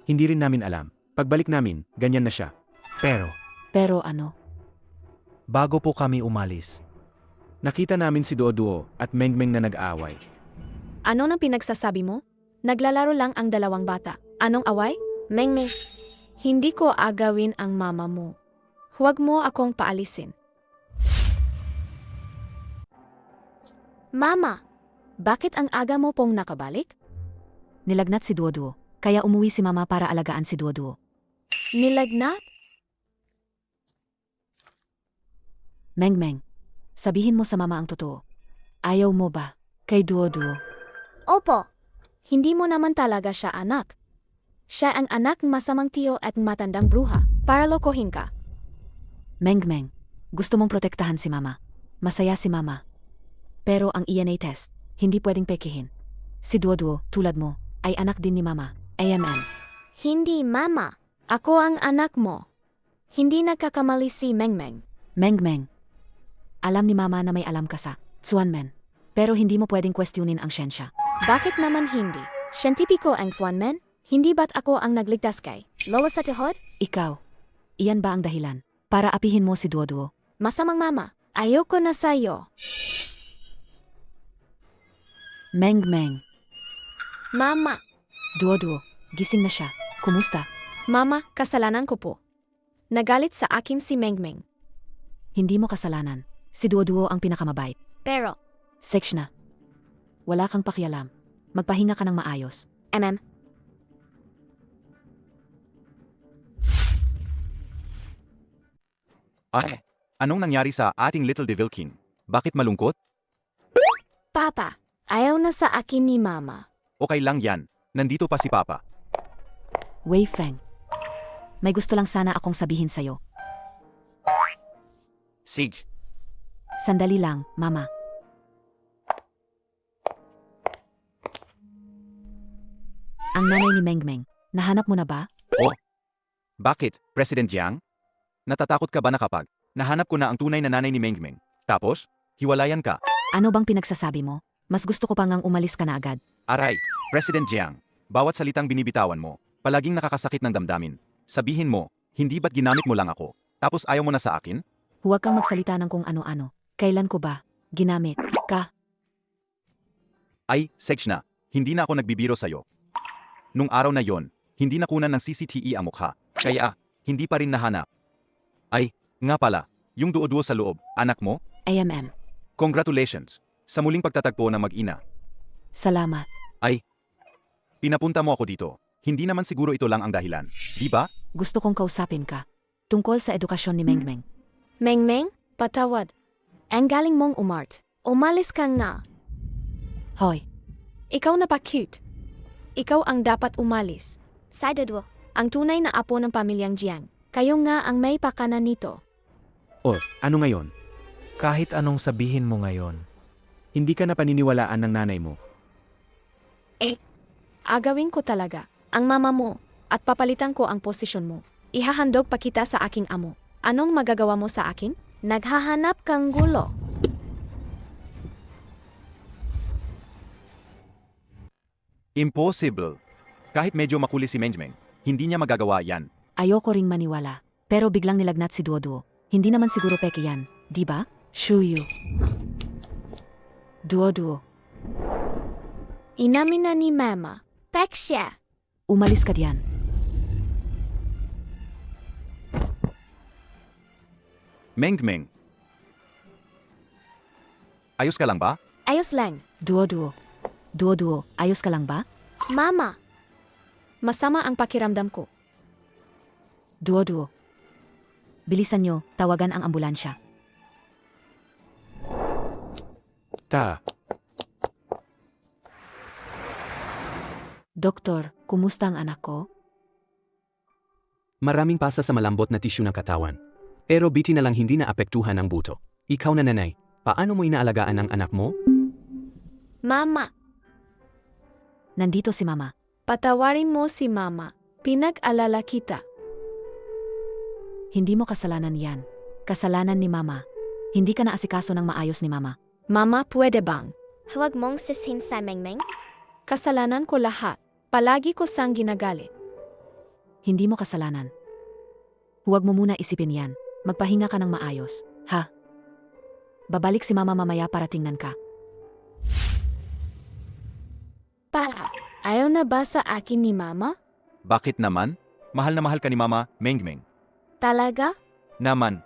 Hindi rin namin alam. Pagbalik namin, ganyan na siya. Pero ano? Bago po kami umalis, Nakita namin si Duo-Duo at Mengmeng na nag-aaway. Ano nang pinagsasabi mo? Naglalaro lang ang dalawang bata. Anong away? Mengmeng, hindi ko agawin ang mama mo. Huwag mo akong paalisin. Mama, bakit ang aga mo pong nakabalik? Nilagnat si Duo-Duo. Kaya umuwi si Mama para alagaan si Duo-Duo. Nilagnat? Mengmeng, sabihin mo sa Mama ang totoo. Ayaw mo ba kay Duo-Duo? Opo. Hindi mo naman talaga siya anak. Siya ang anak ng masamang tiyo at matandang bruha para lokohin ka. Mengmeng, gusto mong protektahan si Mama. Masaya si Mama. Pero ang ENA test, hindi pwedeng pekihin. Si Duo-Duo, tulad mo, ay anak din ni Mama. AMN. Hindi, Mama. Ako ang anak mo. Hindi nagkakamali si Mengmeng. Mengmeng, alam ni Mama na may alam ka sa Swanmen. Pero hindi mo pwedeng questionin ang siyensya. Bakit naman hindi? Siyentipiko ang Swanman? Hindi ba't ako ang nagligtas kay Lola sa tuhod? Ikaw, iyan ba ang dahilan para apihin mo si Duo-Duo? Masamang Mama. Ayoko na sa'yo. Mengmeng, Mama. Duo-Duo, gising na siya. Kumusta? Mama, kasalanan ko po. Nagalit sa akin si Mengmeng. Hindi mo kasalanan. Si Duo-Duo ang pinakamabait. Pero, Sex na. Wala kang pakialam. Magpahinga ka ng maayos. Ay, anong nangyari sa ating Little Devilkin? Bakit malungkot? Papa, ayaw na sa akin ni Mama. Okay lang yan. Nandito pa si Papa. Wei Feng. May gusto lang sana akong sabihin sa'yo. Sige. Sandali lang, Mama. Ang nanay ni Mengmeng, nahanap mo na ba? Bakit, President Jiang? Natatakot ka ba na kapag nahanap ko na ang tunay na nanay ni Mengmeng, tapos, hiwalayan ka? Ano bang pinagsasabi mo? Mas gusto ko pa ngang umalis ka na agad. Aray, President Jiang, bawat salitang binibitawan mo, palaging nakakasakit ng damdamin. Sabihin mo, hindi ba't ginamit mo lang ako, tapos ayaw mo na sa akin? Huwag kang magsalita ng kung ano-ano. Kailan ko ba ginamit ka? Ay, Sage na, hindi na ako nagbibiro sa'yo. Nung araw na yon, hindi nakunan ng CCTV ang mukha, kaya, hindi pa rin nahanap. Ay, nga pala, yung duo-duo sa loob, anak mo? AMM. Congratulations sa muling pagtatagpo ng mag-ina. Salamat. Pinapunta mo ako dito. Hindi naman siguro ito lang ang dahilan, di ba? Gusto kong kausapin ka. Tungkol sa edukasyon ni Mengmeng. Mengmeng, patawad. Ang galing mong umart. Umalis ka na. Hoy, Ikaw na pa cute. Ikaw ang dapat umalis. Sa Doduo. Ang tunay na apo ng pamilyang Jiang. Kayo nga ang may pakanan nito. O, ano ngayon? Kahit anong sabihin mo ngayon, Hindi ka na paniniwalaan ng nanay mo. Agawin ko talaga ang mama mo at papalitan ko ang posisyon mo. Ihahandog pa kita sa aking amo. Anong magagawa mo sa akin? Naghahanap kang gulo. Impossible. Kahit medyo makuli si Mengmeng, hindi niya magagawa yan. Ayoko ring maniwala. Pero biglang nilagnat si Duoduo. Hindi naman siguro peke yan, di ba? Shuyu. Duoduo, Inamin na ni Mama. Pek siya. umalis ka diyan. Mengmeng. Ayos ka lang ba? Ayos lang. Duoduo. Duoduo, ayos ka lang ba? Mama. Masama ang pakiramdam ko. Duoduo. Bilisan nyo, tawagan ang ambulansya. Doktor, kumusta ang anak ko? Maraming pasa sa malambot na tisyu ng katawan. Pero biti na lang hindi naapektuhan ang buto. Ikaw na nanay, paano mo inaalagaan ang anak mo? Mama. Nandito si Mama. Patawarin mo si Mama. Pinag-alala kita. Hindi mo kasalanan yan. Kasalanan ni Mama. Hindi ka naasikaso ng maayos ni Mama. Mama, pwede bang? Huwag mong sishin sa Mengmeng. Kasalanan ko lahat. Palagi ko sang ginagalit. Hindi mo kasalanan. Huwag mo muna isipin yan. Magpahinga ka ng maayos. Ha? Babalik si Mama mamaya para tingnan ka. Pa, ayaw na ba sa akin ni Mama? Bakit naman? Mahal na mahal ka ni Mama, Mengmeng. Talaga? Naman.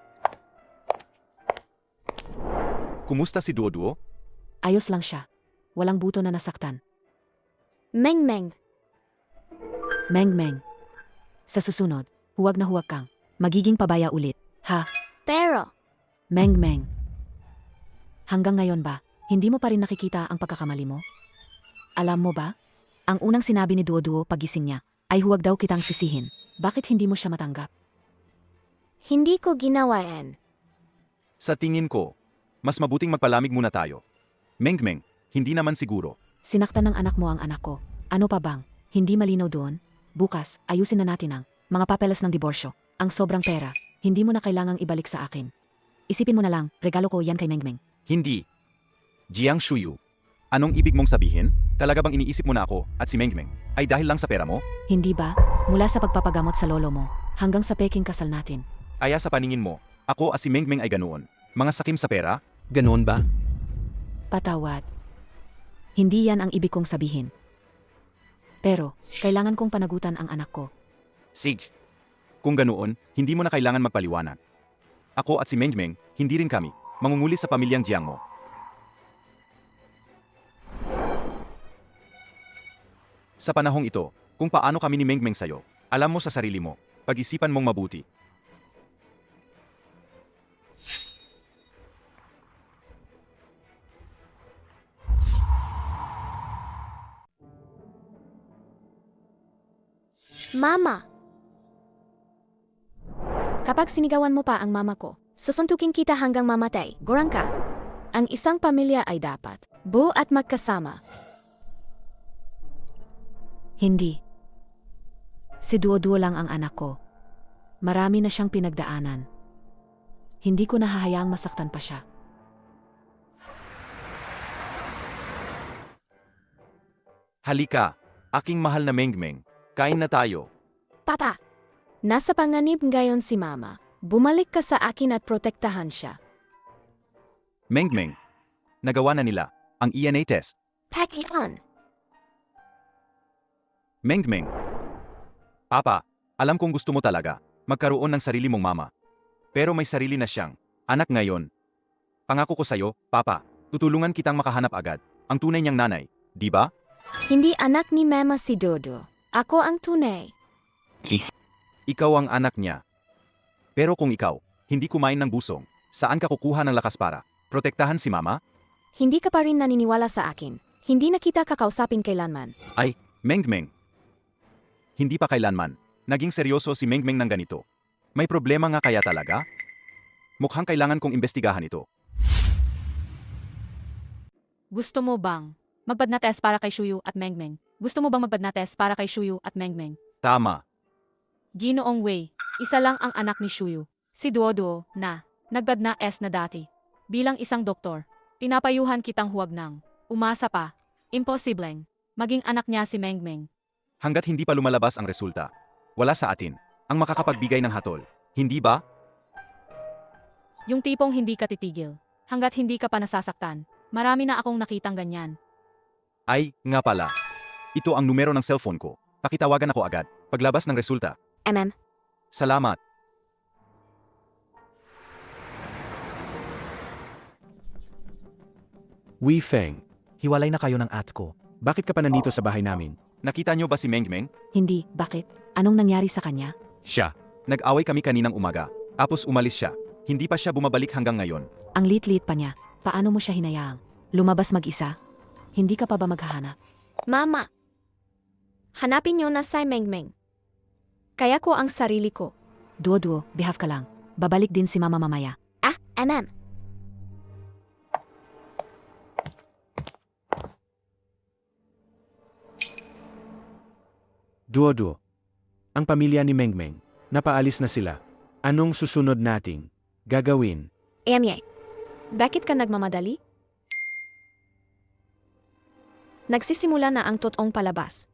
Kumusta si Duoduo? Ayos lang siya. Walang buto na nasaktan. Mengmeng. Meng. Sa susunod, huwag na huwag kang. Magiging pabaya ulit. Ha? Pero, Meng. Hanggang ngayon ba, hindi mo pa rin nakikita ang pagkakamali mo? Alam mo ba? Ang unang sinabi ni Duoduo pagising niya, ay huwag daw kitang sisihin. Bakit hindi mo siya matanggap? hindi ko ginawa yan. Sa tingin ko, mas mabuting magpalamig muna tayo. Mengmeng, hindi naman siguro. Sinaktan ng anak mo ang anak ko. Ano pa bang? Hindi malinaw doon? Bukas, ayusin na natin ang mga papeles ng diborsyo. Ang sobrang pera, hindi mo na kailangang ibalik sa akin. Isipin mo na lang, regalo ko yan kay Mengmeng. Hindi. Jiang Shuyu, anong ibig mong sabihin? Talaga bang iniisip mo na ako at si Mengmeng ay dahil lang sa pera mo? Hindi ba? Mula sa pagpapagamot sa lolo mo, hanggang sa peking kasal natin. Aya sa paningin mo, ako at si Mengmeng ay ganoon. Mga sakim sa pera? Ganoon ba? Patawad. Hindi yan ang ibig kong sabihin. Pero, kailangan kong panagutan ang anak ko. Sige. Kung ganoon, hindi mo na kailangan magpaliwanag. Ako at si Mengmeng, hindi rin kami, mangunguli sa pamilyang Jiang mo. Sa panahong ito, kung paano kami ni Mengmeng sa'yo, alam mo sa sarili mo, pag-isipan mong mabuti. Mama. Kapag sinigawan mo pa ang mama ko, susuntukin kita hanggang mamatay. Gurang ka. Ang isang pamilya ay dapat buo at magkasama. Hindi. Si Duoduo lang ang anak ko. Marami na siyang pinagdaanan. Hindi ko nahahayaang masaktan pa siya. Halika, aking mahal na Mengmeng, kain na tayo. Papa, nasa panganib ngayon si Mama. Bumalik ka sa akin at protektahan siya. Mengmeng, nagawa na nila ang ENA test. Pakikon. Mengmeng. Papa, alam kong gusto mo talaga magkaroon ng sarili mong mama. Pero may sarili na siyang anak ngayon. Pangako ko sa'yo, Papa, tutulungan kitang makahanap agad ang tunay niyang nanay, di ba? Hindi anak ni Mama si Dodo. Ako ang tunay. Ikaw ang anak niya. Pero kung ikaw, hindi kumain ng busong, saan ka kukuha ng lakas para protektahan si Mama? Hindi ka pa rin naniniwala sa akin. Hindi na kita kakausapin kailanman. Ay, Mengmeng. Hindi pa kailanman. Naging seryoso si Mengmeng ng ganito. May problema nga kaya talaga? Mukhang kailangan kong imbestigahan ito. Gusto mo bang magbad na test para kay Shuyu at Mengmeng? Gusto mo bang magbad na test para kay Shuyu at Mengmeng? Tama. Ginoong Wei, isa lang ang anak ni Shuyu. Si Duoduo na nagbad na na dati. Bilang isang doktor, pinapayuhan kitang huwag nang umasa pa. Imposibleng maging anak niya si Mengmeng. Hanggat hindi pa lumalabas ang resulta, wala sa atin ang makakapagbigay ng hatol. Hindi ba? Yung tipong hindi ka titigil hanggat hindi ka pa nasasaktan. Marami na akong nakitang ganyan. Ay, nga pala. Ito ang numero ng cellphone ko. Pakitawagan ako agad. Paglabas ng resulta. Salamat. Wei Feng, Hiwalay na kayo ng at ko. bakit ka pa nandito sa bahay namin? Nakita niyo ba si Mengmeng? Hindi, bakit? Anong nangyari sa kanya? Siya. Nag-away kami kaninang umaga. Tapos umalis siya. Hindi pa siya bumabalik hanggang ngayon. Ang lit-lit pa niya. Paano mo siya hinayaang? Lumabas mag-isa? Hindi ka pa ba maghahanap? Mama, hanapin niyo na si Mengmeng. Kaya ko ang sarili ko. Duo-duo, behave ka lang. Babalik din si mama mamaya. Duo-duo. Ang pamilya ni Mengmeng, napaalis na sila. Anong susunod nating gagawin? Bakit ka nagmamadali? Nagsisimula na ang totoong palabas.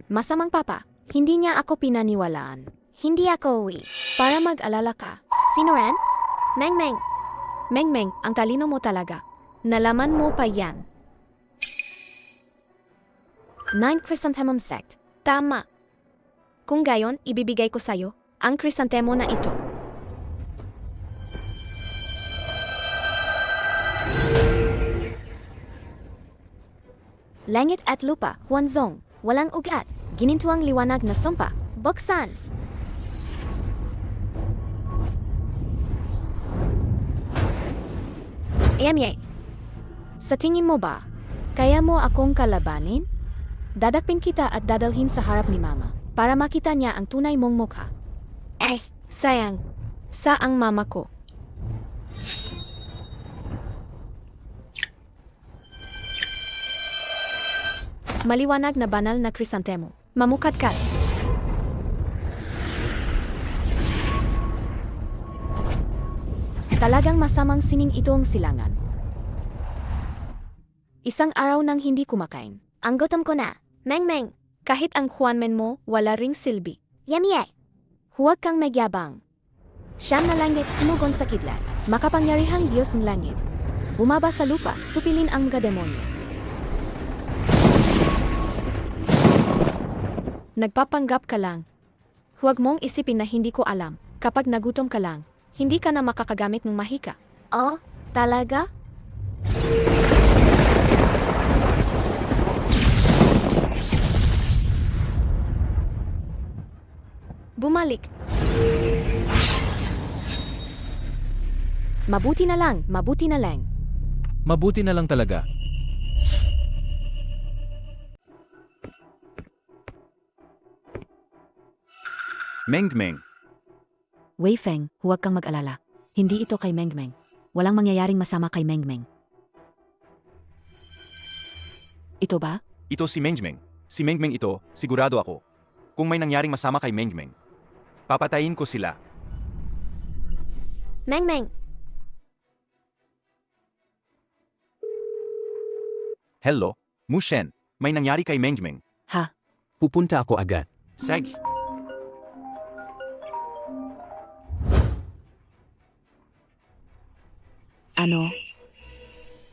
Masamang papa, hindi niya ako pinaniwalaan. Hindi ako uwi. Para mag-alala ka. Sino ren? Mengmeng! Mengmeng, ang talino mo talaga. Nalaman mo pa yan. 9 Chrysanthemum Sect. Tama. Kung gayon, ibibigay ko sa'yo ang krisantemo na ito. Langit at lupa, Huanzong. Walang ugat. Ginintuang liwanag na sumpa. Buksan! Sa tingin mo ba, kaya mo akong kalabanin? Dadakpin kita at dadalhin sa harap ni Mama para makita niya ang tunay mong mukha. Sayang. Saang mama ko? Maliwanag na banal na krisantemo. Mamukatkat. Talagang masamang sining ito ang silangan. Isang araw nang hindi kumakain. Ang gutom ko na. Mengmeng, kahit ang Juanmen mo, wala ring silbi. Huwag kang magyabang. Siyam na langit tumugon sa kidlat. Makapangyarihang Diyos ng langit. Bumaba sa lupa, supilin ang mga demonyo. Nagpapanggap ka lang. Huwag mong isipin na hindi ko alam. Kapag nagutom ka lang, hindi ka na makakagamit ng mahika. Oh, talaga? Bumalik. Mabuti na lang, mabuti na lang. Mabuti na lang talaga. Mengmeng. Wei Feng, huwag kang mag-alala. Hindi ito kay Mengmeng. Walang mangyayaring masama kay Mengmeng. Ito ba? Ito si Mengmeng. Si Mengmeng ito, sigurado ako. Kung may nangyaring masama kay Mengmeng, papatayin ko sila. Mengmeng, Hello, Mushen. May nangyari kay Mengmeng. Ha? Pupunta ako agad. Seg. Ano?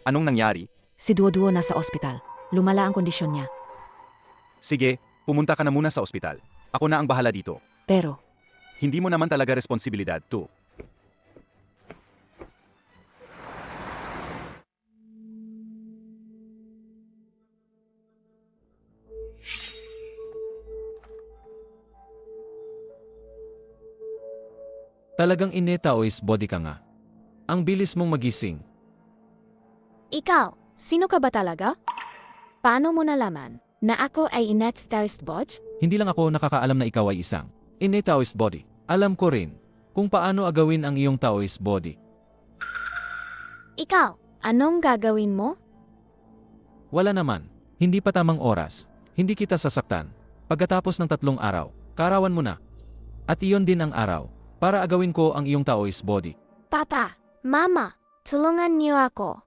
Anong nangyari? Si Duo-duo nasa ospital. Lumala ang kondisyon niya. Sige, pumunta ka na muna sa ospital. Ako na ang bahala dito. Pero, Hindi mo naman talaga responsibilidad to. Talagang ineta o is body ka nga. Ang bilis mong magising. Ikaw, sino ka ba talaga? Paano mo nalaman na ako ay Inet Taoist Bodge? Hindi lang ako nakakaalam na ikaw ay isang innate Taoist body. Alam ko rin kung paano agawin ang iyong Taoist body. Ikaw, anong gagawin mo? Wala naman. Hindi pa tamang oras. Hindi kita sasaktan. Pagkatapos ng 3 araw, kaarawan mo na. At iyon din ang araw para agawin ko ang iyong Taoist body. Papa, Mama, tulungan niyo ako.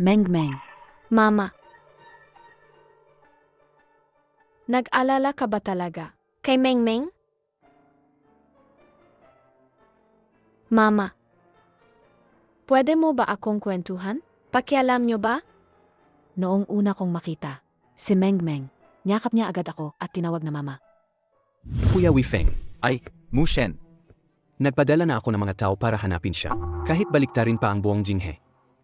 Meng-meng. Mama. Nag-alala ka ba talaga? Kay Meng-meng? Mama. Pwede mo ba akong kwentuhan? Pakialam niyo ba? Noong una kong makita, si Meng-meng, niyakap niya agad ako at tinawag na mama. Kuya Wifeng, Ay, Mu Shen, nagpadala na ako ng mga tao para hanapin siya. Kahit baliktarin pa ang buong Jinghe.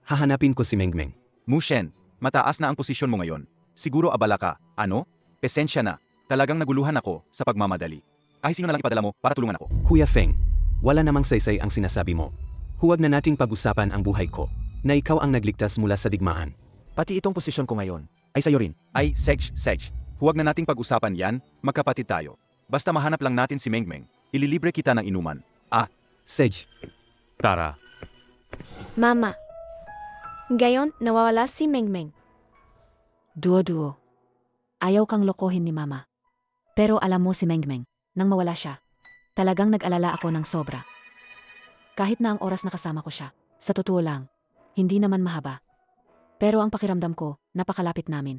Hahanapin ko si Meng-meng. Mu Shen, mataas na ang posisyon mo ngayon. Siguro abala ka. Ano? Pesensya na. Talagang naguluhan ako sa pagmamadali. Kahit sino na lang ipadala mo para tulungan ako. Kuya Feng, wala namang saysay ang sinasabi mo. Huwag na nating pag-usapan ang buhay ko, na ikaw ang nagligtas mula sa digmaan. Pati itong posisyon ko ngayon, ay sa'yo rin. Ay, Sej, huwag na nating pag-usapan yan, magkapatid tayo. Basta mahanap lang natin si Meng-meng, ililibre kita ng inuman. Sej, Tara. Mama. Gayon, nawawala si Meng-meng. Duo-duo. Ayaw kang lokohin ni mama. Pero alam mo si Meng-meng, nang mawala siya, talagang nag-alala ako ng sobra. Kahit na ang oras na kasama ko siya, sa totoo lang, hindi naman mahaba. Pero ang pakiramdam ko, napakalapit namin.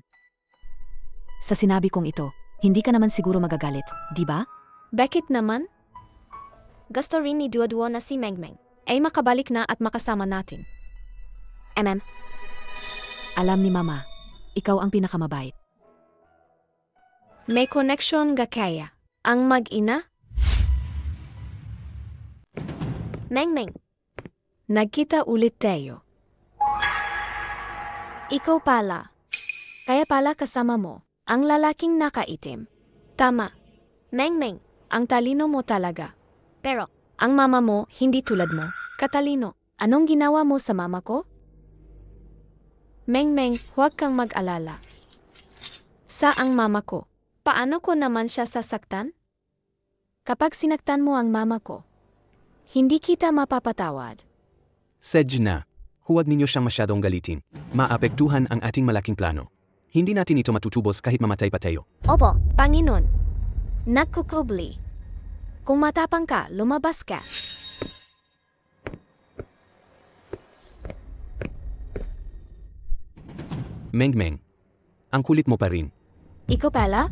Sa sinabi kong ito, hindi ka naman siguro magagalit, di ba? Bakit naman? Gusto rin ni Duo-duo na si Meng-meng ay makabalik na at makasama natin. Alam ni mama, ikaw ang pinakamabait. May connection ga kaya ang mag-ina? Meng-meng. Nagkita ulit tayo. Ikaw pala. Kaya pala kasama mo, ang lalaking nakaitim. Tama. Meng-meng, ang talino mo talaga. Pero, ang mama mo hindi tulad mo, katalino. Anong ginawa mo sa mama ko? Meng-meng, huwag kang mag-alala. Sa ang mama ko, paano ko naman siya sasaktan? Kapag sinaktan mo ang mama ko, hindi kita mapapatawad. Sej na. Huwag ninyo siyang masyadong galitin. Maapektuhan ang ating malaking plano. Hindi natin ito matutubos kahit mamatay pa tayo. Opo, Panginoon. Nagkukubli. Kung matapang ka, lumabas ka. Meng-meng, ang kulit mo pa rin. Ikaw pala?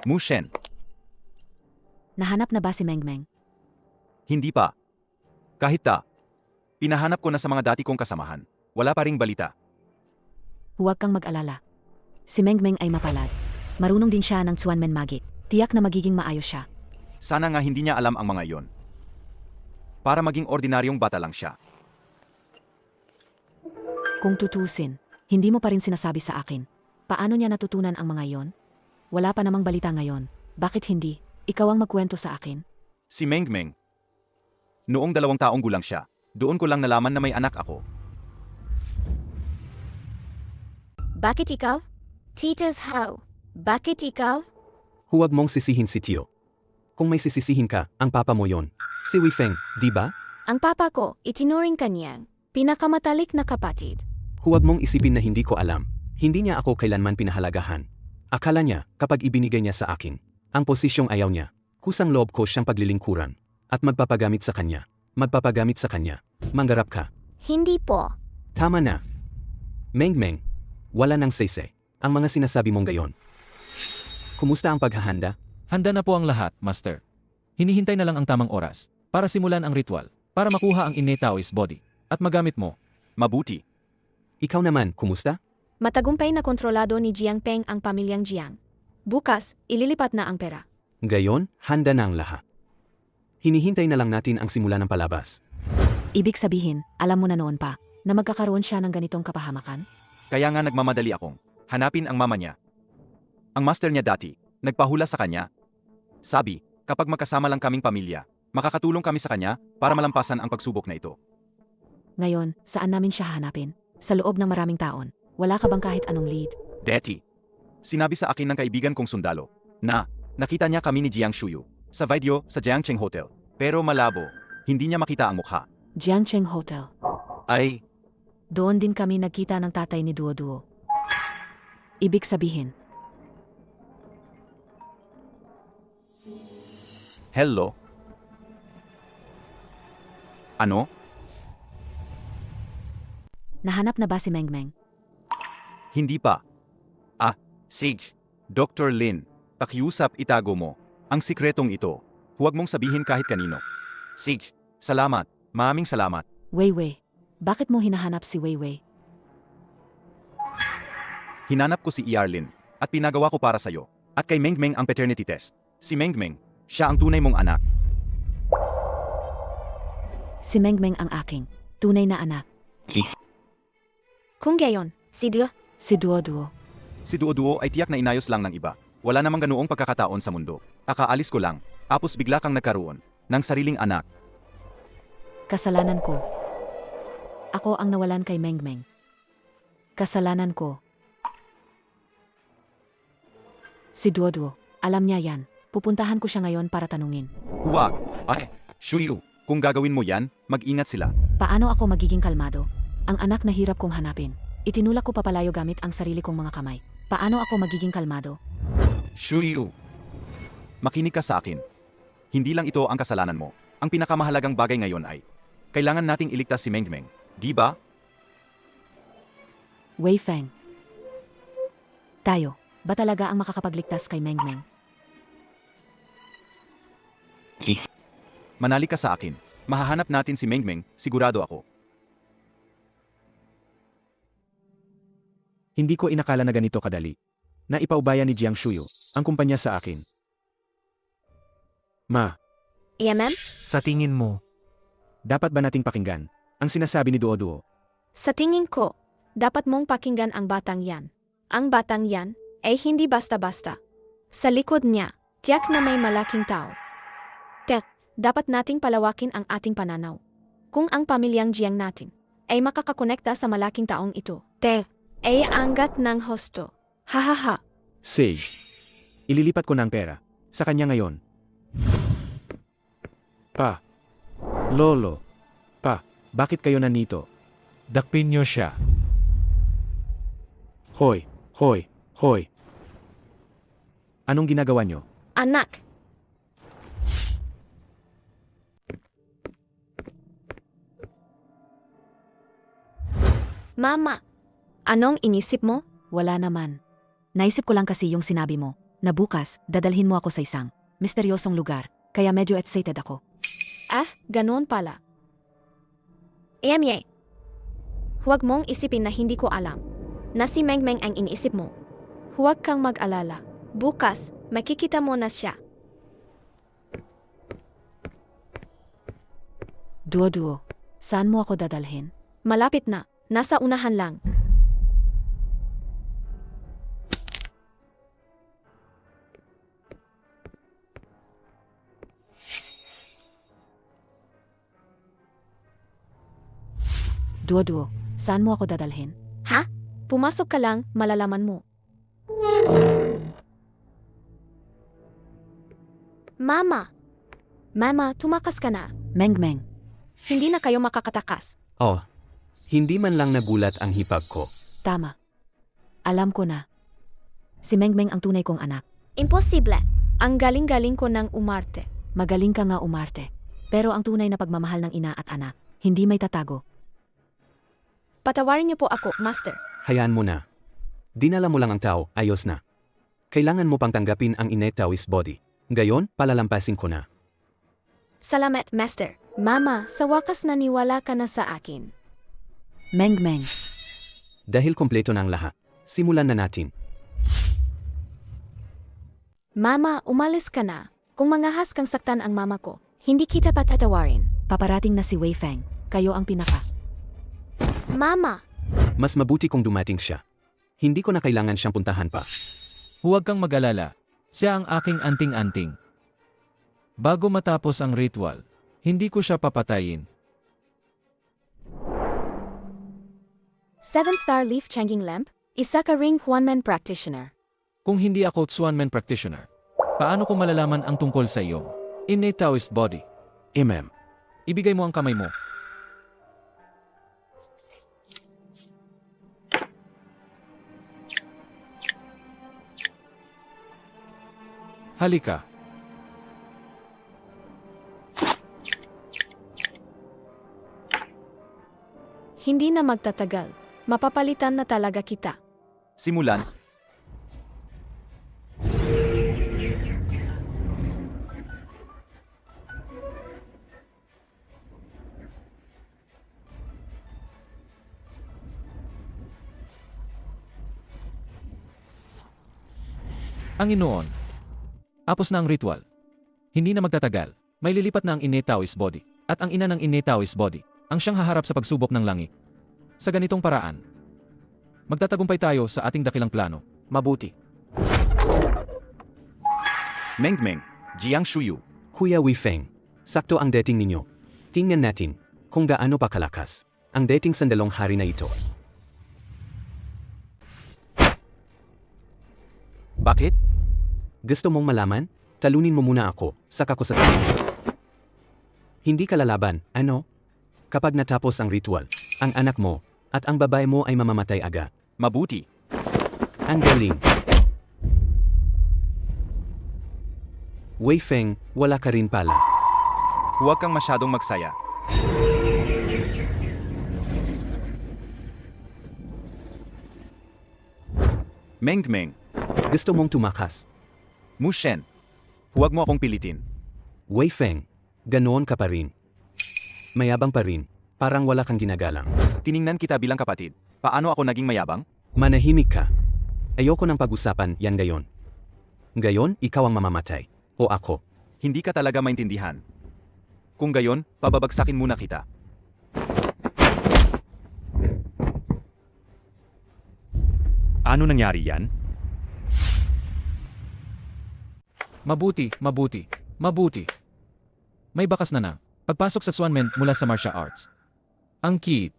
Mu Shen, Nahanap na ba si Meng-meng? hindi pa. Kahit pinahanap ko na sa mga dati kong kasamahan. Wala pa ring balita. Huwag kang mag-alala. Si Meng-meng ay mapalad. Marunong din siya ng Xuanmen Magic. Tiyak na magiging maayos siya. Sana nga hindi niya alam ang mga iyon. Para maging ordinaryong bata lang siya. Kung tutusin, hindi mo pa rin sinasabi sa akin. Paano niya natutunan ang mga iyon? Wala pa namang balita ngayon. Bakit hindi? Ikaw ang magkwento sa akin? Si Meng-meng. Noong 2 taong gulang siya, doon ko lang nalaman na may anak ako. Bakit ikaw? Titas how? Bakit ikaw? Huwag mong sisihin si Tio. Kung may sisisihin ka, ang papa mo yon. Si Wifeng, di ba? Ang papa ko, itinuring kanyang pinakamatalik na kapatid. Huwag mong isipin na hindi ko alam. Hindi niya ako kailanman pinahalagahan. Akala niya, kapag ibinigay niya sa akin, ang posisyong ayaw niya, kusang loob ko siyang paglilingkuran. At magpapagamit sa kanya. Magpapagamit sa kanya. Manggarap ka. Hindi po. Tama na. Meng-meng, wala nang sese. Ang mga sinasabi mong gayon. Kumusta ang paghahanda? Handa na po ang lahat, Master. Hinihintay na lang ang tamang oras para simulan ang ritual, para makuha ang innate Taoist body at magamit mo. Mabuti. Ikaw naman, kumusta? Matagumpay na kontrolado ni Jiang Peng ang pamilyang Jiang. Bukas, ililipat na ang pera. Gayon, handa na ang lahat. Hinihintay na lang natin ang simula ng palabas. Ibig sabihin, alam mo na noon pa, na magkakaroon siya ng ganitong kapahamakan? Kaya nga nagmamadali akong hanapin ang mama niya. Ang master niya dati, nagpahula sa kanya. Sabi, kapag magkasama lang kaming pamilya, Makakatulong kami sa kanya para malampasan ang pagsubok na ito. Ngayon, saan namin siya hanapin? Sa loob ng maraming taon. Wala ka bang kahit anong lead? Deti. Sinabi sa akin ng kaibigan kong sundalo na nakita niya kami ni Jiang Shuyu sa video sa Jiangcheng Hotel. Pero malabo, hindi niya makita ang mukha. Jiangcheng Hotel. Ay, Doon din kami nagkita ng tatay ni Duo Duo. Ibig sabihin, hello? Ano? nahanap na ba si Meng Meng? Hindi pa. Ah, Sage. Dr. Lin, pakiusap itago mo ang sikretong ito. Huwag mong sabihin kahit kanino. Sage, salamat. Maraming salamat. Wei Wei. Bakit mo hinahanap si Wei Wei? Hinanap ko si Lin at pinagawa ko para sa'yo. At kay Meng Meng ang paternity test. Si Meng Meng, siya ang tunay mong anak. Si Meng Meng ang aking tunay na anak. Kung gayon, si Duo. Si Duo Duo. Si Duo Duo ay tiyak na inayos lang ng iba. Wala namang ganoong pagkakataon sa mundo. Akaalis ko lang, tapos bigla kang nagkaroon ng sariling anak. Kasalanan ko. Ako ang nawalan kay Meng Meng. Kasalanan ko. Si Duo Duo, alam niya yan. Pupuntahan ko siya ngayon para tanungin. Huwag! Ay, Shuyu, kung gagawin mo yan, mag-ingat sila. Paano ako magiging kalmado? Ang anak na hirap kong hanapin. Itinulak ko papalayo gamit ang sarili kong mga kamay. Paano ako magiging kalmado? Shuyu! Makinig ka sa akin. Hindi lang ito ang kasalanan mo. Ang pinakamahalagang bagay ngayon ay, kailangan nating iligtas si Meng Meng. Di ba? Wei Feng. Tayo, ba talaga ang makakapagligtas kay Meng Meng? Manali ka sa akin. Mahahanap natin si Meng Meng, sigurado ako. Hindi ko inakala na ganito kadali. Na ipaubaya ni Jiang Shuyu ang kumpanya sa akin. Ma, EMM? Sa tingin mo, dapat ba nating pakinggan ang sinasabi ni Duo Duo? Sa tingin ko, dapat mong pakinggan ang batang yan. Ang batang yan ay hindi basta-basta. Sa likod niya, tiyak na may malaking tao. Dapat nating palawakin ang ating pananaw. Kung ang pamilyang Jiang natin ay makakakonekta sa malaking taong ito, ay anggat ng hosto. Hahaha. Sage, ililipat ko na ang pera sa kanya ngayon. Pa, Lolo, Pa, bakit kayo nandito? Dakpin niyo siya. Hoy, hoy, hoy. Anong ginagawa nyo? Anak, Mama, anong inisip mo? Wala naman. Naisip ko lang kasi yung sinabi mo, na bukas, dadalhin mo ako sa isang misteryosong lugar, kaya medyo excited ako. Ganoon pala. Huwag mong isipin na hindi ko alam na si Meng Meng ang iniisip mo. Huwag kang mag-alala. Bukas, makikita mo na siya. Duo Duo, saan mo ako dadalhin? Malapit na. Nasa unahan lang. Duo Duo, saan mo ako dadalhin? Pumasok ka lang, malalaman mo. Mama, tumakas ka na. Meng Meng, Hindi na kayo makakatakas. Oh, hindi man lang nagulat ang hipag ko. tama. Alam ko na. Si Meng Meng ang tunay kong anak. Imposible. Ang galing-galing ko ng umarte. Magaling ka nga umarte. Pero ang tunay na pagmamahal ng ina at anak, hindi may tatago. Patawarin niyo po ako, Master. Hayaan mo na. Dinala mo lang ang tao, ayos na. Kailangan mo pang tanggapin ang inetawis body. Gayon, palalampasin ko na. Salamat, Master. Mama, sa wakas naniwala ka na sa akin. Meng Meng, Dahil kompleto na ang lahat, simulan na natin. Mama, umalis ka na. Kung mangahas kang saktan ang mama ko, hindi kita patatawarin. paparating na si Wei Feng. Kayo ang pinaka. Mama, Mas mabuti kung dumating siya. Hindi ko na kailangan siyang puntahan pa. Huwag kang mag-alala. Siya ang aking anting-anting. Bago matapos ang ritual, hindi ko siya papatayin. 7-star leaf changing lamp, isa ka ring Huanmen practitioner. Kung hindi ako Xuanmen practitioner, paano ko malalaman ang tungkol sa iyong innate Taoist body? Ibigay mo ang kamay mo. Halika. Hindi na magtatagal. Mapapalitan na talaga kita. Simulan. Ang Inoon. Tapos na ang ritual. Hindi na magtatagal. May lilipat na ang innate Taoist body. At ang ina ng innate Taoist body, ang siyang haharap sa pagsubok ng langit. Sa ganitong paraan, magtatagumpay tayo sa ating dakilang plano. Mabuti. Mengmeng, Jiang Shuyu. Kuya Weifeng, sakto ang dating ninyo. Tingnan natin kung gaano pa kalakas ang dating sandalong hari na ito. Bakit? Gusto mong malaman? Talunin mo muna ako, saka ko sasabihin. Hindi ka lalaban, ano? Kapag natapos ang ritual, ang anak mo at ang babae mo ay mamamatay agad. Mabuti. Ang galing. Weifeng, wala ka rin pala. Huwag kang masyadong magsaya. Mengmeng, Gusto mong tumakas. Mushen. Huwag mo akong pilitin. Weifeng, ganoon ka pa rin. Mayabang pa rin, parang wala kang ginagalang. Tiningnan kita bilang kapatid. Paano ako naging mayabang? Manahimik ka. Ayoko ng pag-usapan yan gayon. Gayon, ikaw ang mamamatay. O ako. Hindi ka talaga maintindihan. Kung gayon, pababagsakin muna kita. Ano nangyari yan? Mabuti, mabuti, mabuti. May bakas na. Pagpasok sa Xuanmen mula sa martial arts. Ang cute.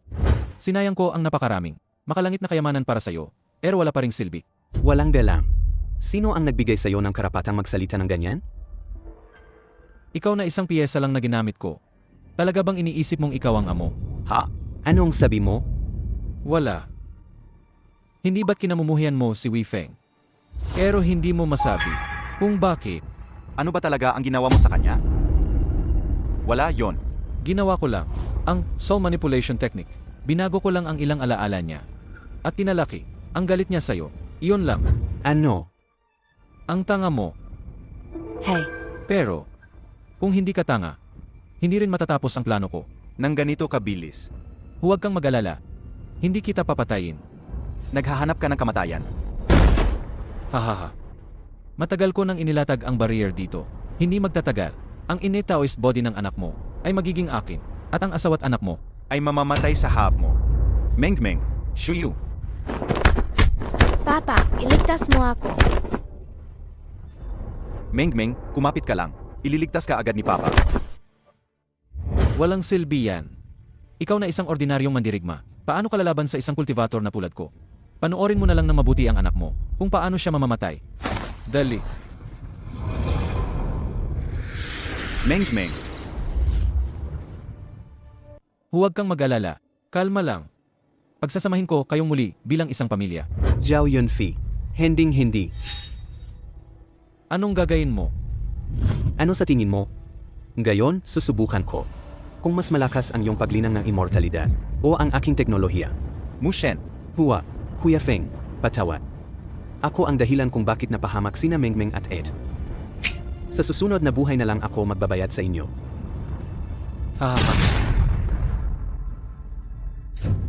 Sinayang ko ang napakaraming, makalangit na kayamanan para sa'yo, pero wala pa ring silbi. Walang dalang. Sino ang nagbigay sa'yo ng karapatang magsalita ng ganyan? Ikaw na isang piyesa lang na ginamit ko. Talaga bang iniisip mong ikaw ang amo? Ha? Anong sabi mo? Wala. Hindi ba't kinamumuhian mo si Weifeng? Pero hindi mo masabi kung bakit. Ano ba talaga ang ginawa mo sa kanya? Wala yon. Ginawa ko lang ang soul manipulation technique. Binago ko lang ang ilang alaala niya. At tinalaki ang galit niya sa'yo. Iyon lang. Ano? Ang tanga mo. Hey, Pero, kung hindi ka tanga, hindi rin matatapos ang plano ko. Nang ganito kabilis. Huwag kang mag-alala. Hindi kita papatayin. Naghahanap ka ng kamatayan. Hahaha. Matagal ko nang inilatag ang barrier dito. Hindi magtatagal. Ang innate Taoist body ng anak mo ay magiging akin. At ang asawa't anak mo Ay mamamatay sa hap mo. Mengmeng, Shuyu. Papa, iligtas mo ako. Mengmeng, kumapit ka lang. Ililigtas ka agad ni Papa. walang silbi yan. Ikaw na isang ordinaryong mandirigma. Paano ka lalaban sa isang kultivator na tulad ko? Panoorin mo na lang ng mabuti ang anak mo kung paano siya mamamatay. Dali. Mengmeng, Huwag kang mag-alala. Kalma lang. Pagsasamahin ko kayong muli bilang isang pamilya. Zhao Yunfi. Hending-hindi. Anong gagayin mo? Ano sa tingin mo? Ngayon, susubukan ko. Kung mas malakas ang iyong paglinang ng immortalidad o ang aking teknolohiya. Mushen, Hua, Kuya Feng, patawad. Ako ang dahilan kung bakit napahamak sina Mengmeng at Ed. Sa susunod na buhay na lang ako magbabayad sa inyo. Hahaha.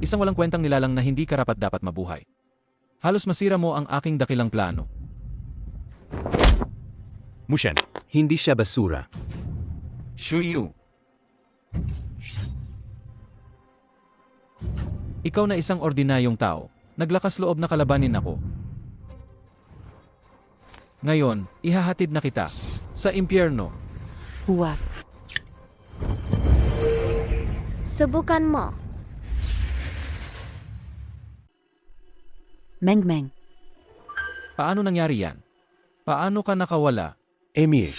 Isang walang kwentang nilalang na hindi karapat-dapat mabuhay. Halos masira mo ang aking dakilang plano. Mushen, Hindi siya basura. Shuyu. Ikaw na isang ordinaryong tao. Naglakas loob na kalabanin ako. Ngayon, ihahatid na kita sa impyerno. Huwag. Subukan mo. Meng-meng. Paano nangyari yan? Paano ka nakawala? Emil,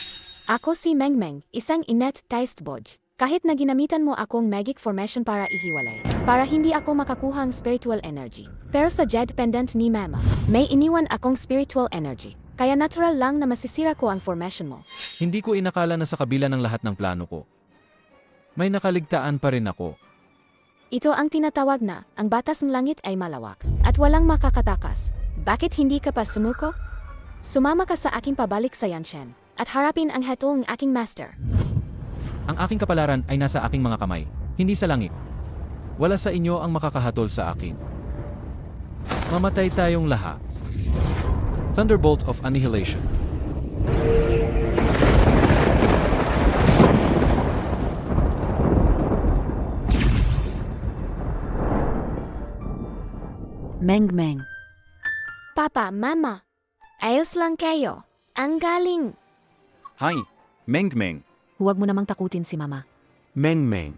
Ako si Meng-Meng, isang inet taistboj. Kahit na ginamitan mo akong magic formation para ihiwalay, para hindi ako makakuhang spiritual energy. Pero sa Jed pendant ni Mama, may iniwan akong spiritual energy. Kaya natural lang na masisira ko ang formation mo. Hindi ko inakala na sa kabila ng lahat ng plano ko, may nakaligtaan pa rin ako. Ito ang tinatawag na, ang batas ng langit ay malawak, at walang makakatakas. Bakit hindi ka pa sumuko? Sumama ka sa aking pabalik sa Yanshen, at harapin ang hatol ng aking master. Ang aking kapalaran ay nasa aking mga kamay, hindi sa langit. Wala sa inyo ang makakahatol sa akin. Mamatay tayong lahat. Thunderbolt of Annihilation. Meng-meng. Papa, Mama, ayos lang kayo. Ang galing. Hi, Meng-Meng. Huwag mo namang takutin si Mama. Meng-meng.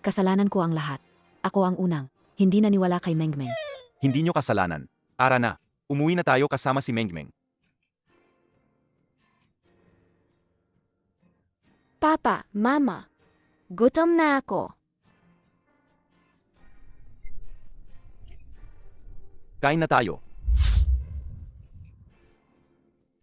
Kasalanan ko ang lahat. Ako ang unang, hindi naniwala kay Meng-meng. Hindi nyo kasalanan. Ara na, umuwi na tayo kasama si Meng-Meng. Papa, Mama, gutom na ako. Kain na tayo.